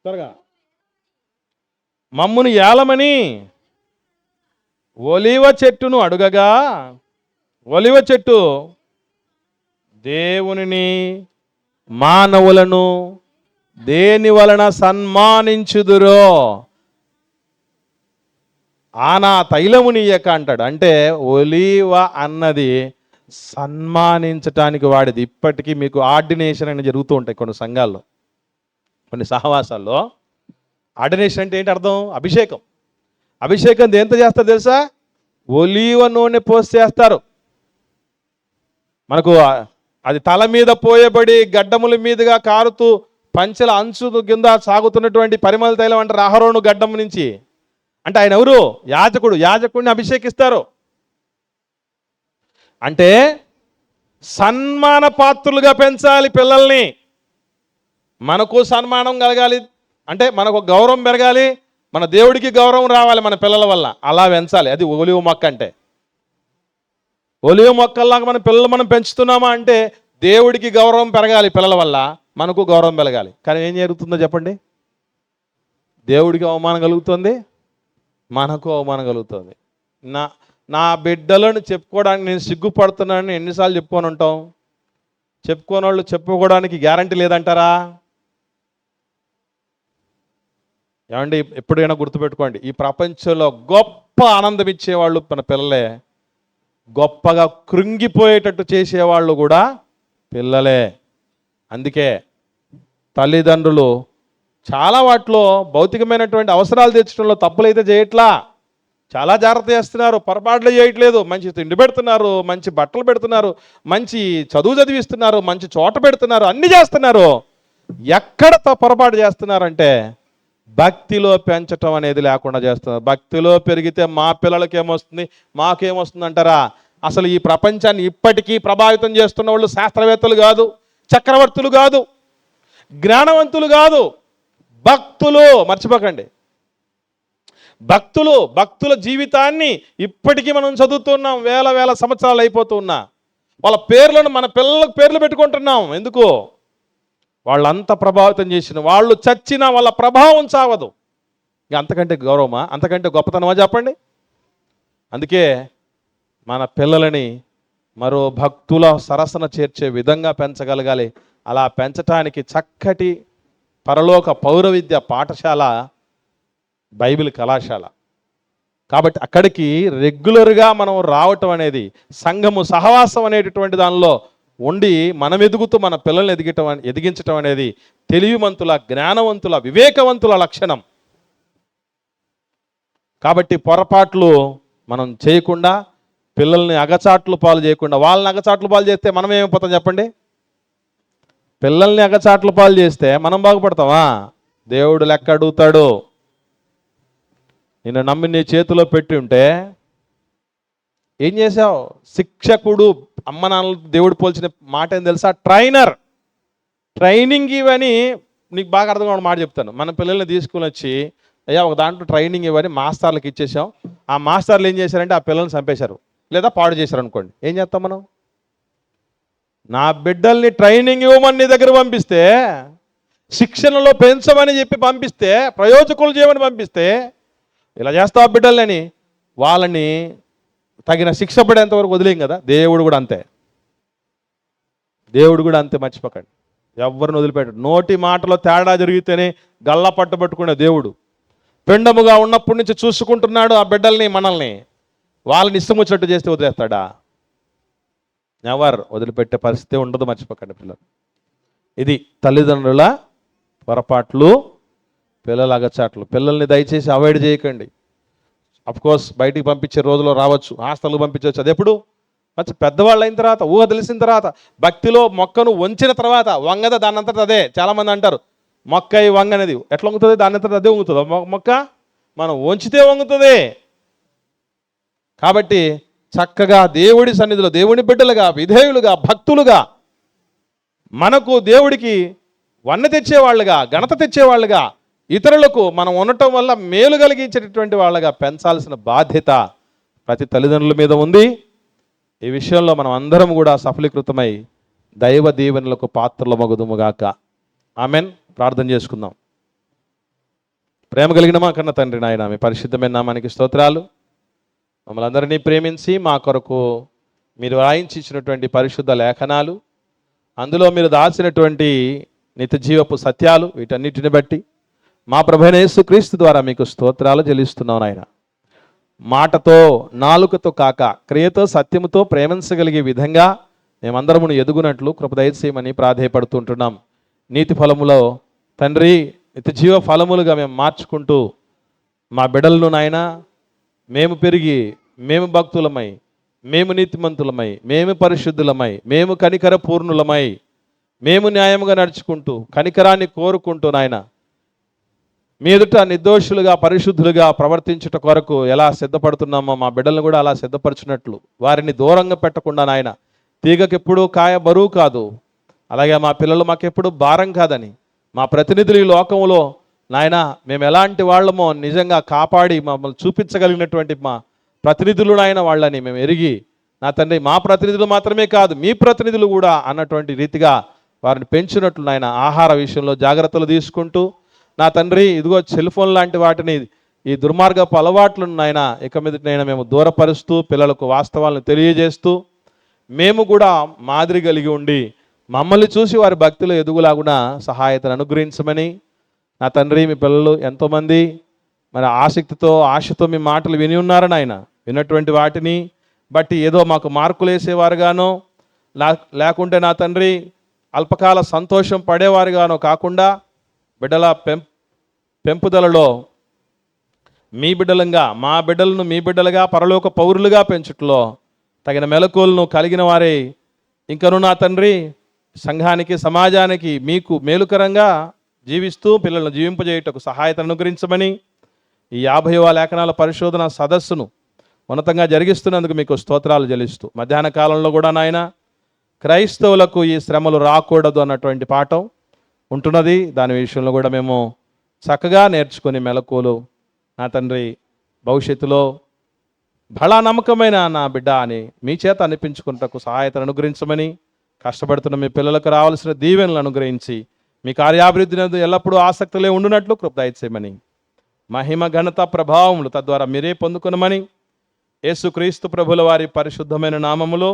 త్వరగా. మమ్మును ఏలమని ఒలివ చెట్టును అడుగగా, ఒలివ చెట్టు దేవునిని మానవులను దేని వలన సన్మానించుదురో ఆనా తైలమునియక అంటాడు. అంటే ఒలివ అన్నది సన్మానించటానికి వాడేది. ఇప్పటికీ మీకు ఆర్డినేషన్ అని జరుగుతూ ఉంటాయి కొన్ని సంఘాల్లో, కొన్ని సహవాసాల్లో. ఆర్డినేషన్ అంటే ఏంటి అర్థం? అభిషేకం. అభిషేకం దేంతో చేస్తారు తెలుసా? ఒలీవ నూనె పోసి చేస్తారు. మనకు అది తల మీద పోయబడి గడ్డముల మీదుగా కారుతూ పంచెల అంచు కింద సాగుతున్నటువంటి పరిమళ తైలం అంటారు అహరోను గడ్డం నుంచి. అంటే ఆయన ఎవరు? యాజకుడు. యాజకుడిని అభిషేకిస్తారు. అంటే సన్మాన పాత్రులుగా పెంచాలి పిల్లల్ని. మనకు సన్మానం కలగాలి అంటే మనకు గౌరవం పెరగాలి, మన దేవుడికి గౌరవం రావాలి మన పిల్లల వల్ల. అలా పెంచాలి. అది ఒలివ మొక్క అంటే. ఒలివ మొక్కల్లాగా మన పిల్లలు మనం పెంచుతున్నామా అంటే దేవుడికి గౌరవం పెరగాలి పిల్లల వల్ల, మనకు గౌరవం పెరగాలి. కానీ ఏం జరుగుతుందో చెప్పండి? దేవుడికి అవమానం కలుగుతుంది, మనకు అవమానం కలుగుతుంది. నా బిడ్డలను చెప్పుకోవడానికి నేను సిగ్గుపడుతున్నానని ఎన్నిసార్లు చెప్పుకొని ఉంటాం? చెప్పుకోని వాళ్ళు చెప్పుకోవడానికి గ్యారంటీ లేదంటారా? ఏమండి, ఎప్పుడైనా గుర్తుపెట్టుకోండి, ఈ ప్రపంచంలో గొప్ప ఆనందం ఇచ్చేవాళ్ళు మన పిల్లలే, గొప్పగా కృంగిపోయేటట్టు చేసేవాళ్ళు కూడా పిల్లలే. అందుకే తల్లిదండ్రులు చాలా వాటిలో భౌతికమైనటువంటి అవసరాలు తీర్చడంలో తప్పులైతే చేయట్లా, చాలా జాగ్రత్త చేస్తున్నారు, పొరపాట్లు చేయట్లేదు. మంచి తిండి పెడుతున్నారు, మంచి బట్టలు పెడుతున్నారు, మంచి చదువు చదివిస్తున్నారు, మంచి చోట పెడుతున్నారు, అన్ని చేస్తున్నారు. ఎక్కడ పొరపాటు చేస్తున్నారంటే భక్తిలో పెంచటం అనేది లేకుండా చేస్తున్నారు. భక్తిలో పెరిగితే మా పిల్లలకి ఏమొస్తుంది, మాకేమొస్తుంది అంటారా? అసలు ఈ ప్రపంచాన్ని ఇప్పటికీ ప్రభావితం చేస్తున్న వాళ్ళు శాస్త్రవేత్తలు కాదు, చక్రవర్తులు కాదు, జ్ఞానవంతులు కాదు, భక్తులు. మర్చిపోకండి, భక్తుల జీవితాన్ని ఇప్పటికీ మనం చదువుతున్నాం. వేల వేల సంవత్సరాలు అయిపోతున్నా వాళ్ళ పేర్లను మన పిల్లలకు పేర్లు పెట్టుకుంటున్నాం. ఎందుకు? వాళ్ళంతా ప్రభావితం చేసిన వాళ్ళు చచ్చినా వాళ్ళ ప్రభావం చావదు. ఇక అంతకంటే గౌరవమా, అంతకంటే గొప్పతనమా చెప్పండి? అందుకే మన పిల్లలని మరో భక్తుల సరసన చేర్చే విధంగా పెంచగలగాలి. అలా పెంచటానికి చక్కటి పరలోక పౌర విద్య పాఠశాల బైబిల్ కళాశాల. కాబట్టి అక్కడికి రెగ్యులర్గా మనం రావటం అనేది, సంఘము సహవాసం అనేటటువంటి దానిలో ఉండి మనం ఎదుగుతూ మన పిల్లల్ని ఎదిగించటం అనేది తెలివిమంతుల, జ్ఞానవంతుల, వివేకవంతుల లక్షణం. కాబట్టి పొరపాట్లు మనం చేయకుండా, పిల్లల్ని అగచాట్లు పాలు చేయకుండా, వాళ్ళని అగచాట్లు పాలు చేస్తే మనం ఏమైపోతాం చెప్పండి? పిల్లల్ని అగచాట్లు పాలు చేస్తే మనం బాగుపడతామా? దేవుడు లెక్క అడుగుతాడు. నిన్ను నమ్మి నీ చేతిలో పెట్టి ఉంటే ఏం చేసావు? శిక్షకుడు, అమ్మ నాన్నలు దేవుడు పోల్చిన మాట ఏం తెలుసా? ట్రైనింగ్ ఇవని. నీకు బాగా అర్థం కావడం మాట చెప్తాను. మన పిల్లల్ని తీసుకుని వచ్చి అయ్యా ఒక దాంట్లో ట్రైనింగ్ ఇవ్వని మాస్టర్లకు ఇచ్చేసాం. ఆ మాస్టర్లు ఏం చేశారంటే ఆ పిల్లల్ని చంపేశారు లేదా పాడు చేశారు అనుకోండి, ఏం చేస్తాం మనం? నా బిడ్డల్ని ట్రైనింగ్ ఇవ్వమని నీ దగ్గర పంపిస్తే, శిక్షణలో పెంచమని చెప్పి పంపిస్తే, ప్రయోజకులు చేయమని పంపిస్తే ఇలా చేస్తావు బిడ్డలని, వాళ్ళని తగిన శిక్ష పడేంత వరకు వదిలేం కదా. దేవుడు కూడా అంతే, దేవుడు కూడా అంతే. మర్చిపోకండి, ఎవరిని వదిలిపెట్టాడు. నోటి మాటలో తేడా జరిగితేనే గల్ల పట్టుబట్టుకునే దేవుడు పిండముగా ఉన్నప్పటి నుంచి చూసుకుంటున్నాడు ఆ బిడ్డల్ని, మనల్ని. వాళ్ళని ఇష్టం వచ్చినట్టు చేస్తే వదిలేస్తాడా? ఎవరు వదిలిపెట్టే పరిస్థితి ఉండదు. మర్చిపోకండి పిల్లలు. ఇది తల్లిదండ్రుల పొరపాట్లు, పిల్లల అగచాట్లు. పిల్లల్ని దయచేసి అవాయిడ్ చేయకండి. అఫ్కోర్స్ బయటికి పంపించే రోజులో రావచ్చు, హాస్టల్కి పంపించవచ్చు. అది ఎప్పుడు? మంచి పెద్దవాళ్ళు అయిన తర్వాత, ఊహ తెలిసిన తర్వాత, భక్తిలో మొక్కను వంచిన తర్వాత. వంగద దాని అంతటా అదే. చాలామంది అంటారు మొక్క ఈ వంగనేది ఎట్లా వంగుతుంది? దాని అంతటా అదే వంగుతుంది. మొక్క మనం వంచితే వంగుతుంది. కాబట్టి చక్కగా దేవుడి సన్నిధిలో దేవుని బిడ్డలుగా, విధేయులుగా, భక్తులుగా, మనకు దేవుడికి వన్న తెచ్చేవాళ్ళుగా, ఘనత తెచ్చేవాళ్ళుగా, ఇతరులకు మనం ఉండటం వల్ల మేలు కలిగించేటటువంటి వాళ్ళగా పెంచాల్సిన బాధ్యత ప్రతి తల్లిదండ్రుల మీద ఉంది. ఈ విషయంలో మనం అందరం కూడా సఫలీకృతమై దైవ దీవెనలకు పాత్రలమగుదుముగాక. ఆమెన్. ప్రార్థన చేసుకుందాం. ప్రేమ కలిగిన మా కన్న తండ్రి నాయన, మీ పరిశుద్ధమైన నామానికి స్తోత్రాలు. మమ్మల్ని అందరినీ ప్రేమించి మా కొరకు మీరు రాయించి ఇచ్చినటువంటి పరిశుద్ధ లేఖనాలు, అందులో మీరు దాచినటువంటి నిత్య జీవపు సత్యాలు, వీటన్నిటిని బట్టి మా ప్రభువైన యేసుక్రీస్తు ద్వారా మీకు స్తోత్రాలు చెల్లిస్తున్నాం నాయన. మాటతో, నాలుకతో కాక క్రియతో, సత్యముతో ప్రేమించగలిగే విధంగా మేమందరమును ఎదుగునట్లు కృప దయచేయమని ప్రాధేయపడుతుంటున్నాం. నీతి ఫలములో తండ్రి, నిత్య జీవ ఫలములుగా మేము మార్చుకుంటూ మా బిడ్డలను నాయన, మేము పెరిగి, మేము భక్తులమై, మేము నీతిమంతులమై, మేము పరిశుద్ధులమై, మేము కనికర పూర్ణులమై, మేము న్యాయముగా నడుచుకుంటూ కనికరాన్ని కోరుకుంటూ నాయన మీ ఎదుట నిర్దోషులుగా, పరిశుద్ధులుగా ప్రవర్తించుట కొరకు ఎలా సిద్ధపడుతున్నామో మా బిడ్డలను కూడా అలా సిద్ధపరచున్నట్లు, వారిని దూరంగా పెట్టకుండా నాయన, తీగకెప్పుడు కాయ బరువు కాదు, అలాగే మా పిల్లలు మాకెప్పుడు భారం కాదని, మా ప్రతినిధులు ఈ లోకంలో నాయన మేము ఎలాంటి వాళ్ళమో నిజంగా కాపాడి మమ్మల్ని చూపించగలిగినటువంటి మా ప్రతినిధులు నాయన వాళ్ళని మేము ఎరిగి, నా తండ్రి మా ప్రతినిధులు మాత్రమే కాదు మీ ప్రతినిధులు కూడా అన్నటువంటి రీతిగా వారిని పెంచినట్లు నాయన ఆహార విషయంలో జాగ్రత్తలు తీసుకుంటూ, నా తండ్రి ఇదిగో సెల్ ఫోన్ లాంటి వాటిని, ఈ దుర్మార్గపు అలవాట్లను నాయన ఇక మీదటైనా మేము దూరపరుస్తూ పిల్లలకు వాస్తవాలను తెలియజేస్తూ మేము కూడా మాదిరి కలిగి ఉండి మమ్మల్ని చూసి వారి భక్తిలో ఎదుగులాగున సహాయతను అనుగ్రహించమని, నా తండ్రి మీ పిల్లలు ఎంతోమంది మరి ఆసక్తితో ఆశతో మీ మాటలు విని ఉన్నారు నాయన. విన్నటువంటి వాటిని బట్టి ఏదో మాకు మార్కులు వేసేవారుగానో లేకుంటే నా తండ్రి అల్పకాల సంతోషం పడేవారుగానో కాకుండా బిడ్డల పెంపుదలలో మీ బిడ్డలంగా, మా బిడ్డలను మీ బిడ్డలుగా, పరలోక పౌరులుగా పెంచుట్లో తగిన మెలకువలను కలిగిన వారే ఇంకను నా తండ్రి సంఘానికి, సమాజానికి మీకు మేలుకరంగా జీవిస్తూ పిల్లలను జీవింపజేయుటకు సహాయతను అనుగ్రహించమని, ఈ 50వ లేఖనాల పరిశోధన సదస్సును ఉన్నతంగా జరిగిస్తున్నందుకు మీకు స్తోత్రాలు చెల్లిస్తూ, మధ్యాహ్న కాలంలో కూడా నాయన క్రైస్తవులకు ఈ శ్రమలు రాకూడదు అన్నటువంటి పాఠం ఉంటున్నది. దాని విషయంలో కూడా మేము చక్కగా నేర్చుకుని మెలకువలు నా తండ్రి భవిష్యత్తులో బలా నమ్మకమైన నా బిడ్డ అని మీ చేత అనిపించుకున్నటకు సహాయతను అనుగ్రహించమని, కష్టపడుతున్న మీ పిల్లలకు రావాల్సిన దీవెనలు అనుగ్రహించి మీ కార్యాభివృద్ధి ఎల్లప్పుడూ ఆసక్తులే ఉండునట్లు కృప దయచేయమని, మహిమ ఘనత ప్రభావములు తద్వారా మీరే పొందుకునమని యేసుక్రీస్తు ప్రభుల వారి పరిశుద్ధమైన నామములో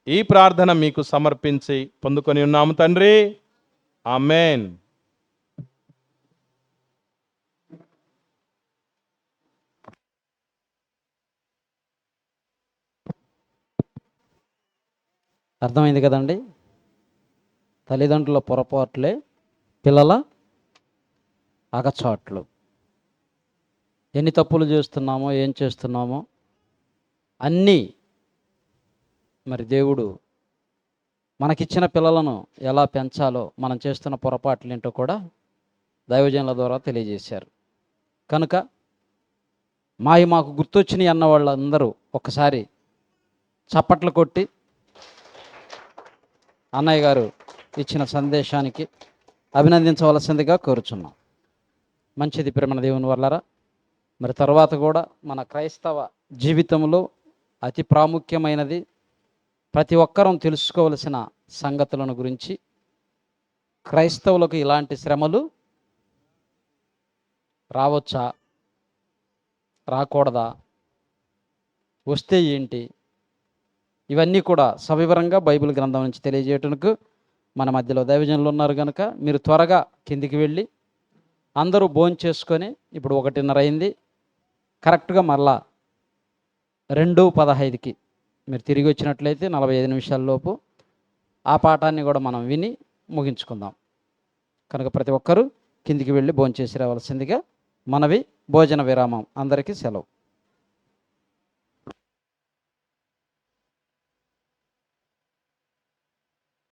ఈ ప్రార్థన మీకు సమర్పించి పొందుకొని ఉన్నాము తండ్రి. ఆమేన్. అర్థమైంది కదండి. తల్లిదండ్రుల పొరపాట్లే పిల్లల అగచాట్లు. ఎన్ని తప్పులు చేస్తున్నామో, ఏం చేస్తున్నామో అన్నీ మరి దేవుడు మనకిచ్చిన పిల్లలను ఎలా పెంచాలో, మనం చేస్తున్న పొరపాట్లు ఏంటో కూడా దైవజనుల ద్వారా తెలియజేశారు. కనుక మాకు గుర్తొచ్చినాయి అన్న వాళ్ళందరూ ఒక్కసారి చప్పట్లు కొట్టి అన్నయ్య గారు ఇచ్చిన సందేశానికి అభినందించవలసిందిగా కోరుచున్నాం. మంచిది ప్రేమ దేవుని వల్లరా. మరి తర్వాత కూడా మన క్రైస్తవ జీవితంలో అతి ప్రాముఖ్యమైనది, ప్రతి ఒక్కరం తెలుసుకోవలసిన సంగతులను గురించి, క్రైస్తవులకు ఇలాంటి శ్రమలు రావచ్చా, రాకూడదా, వస్తే ఏంటి, ఇవన్నీ కూడా సవివరంగా బైబిల్ గ్రంథం నుంచి తెలియజేయటానికి మన మధ్యలో దైవజనులు ఉన్నారు కనుక మీరు త్వరగా కిందికి వెళ్ళి అందరూ భోంచేసుకొని, ఇప్పుడు 1:30 అయింది, కరెక్ట్గా మళ్ళా 2:15కి మీరు తిరిగి వచ్చినట్లయితే 45 నిమిషాల లోపు ఆ పాఠాన్ని కూడా మనం విని ముగించుకుందాం. కనుక ప్రతి ఒక్కరూ కిందికి వెళ్ళి భోంచేసి రావాల్సిందిగా మనవి. భోజన విరామం. అందరికీ సెలవు.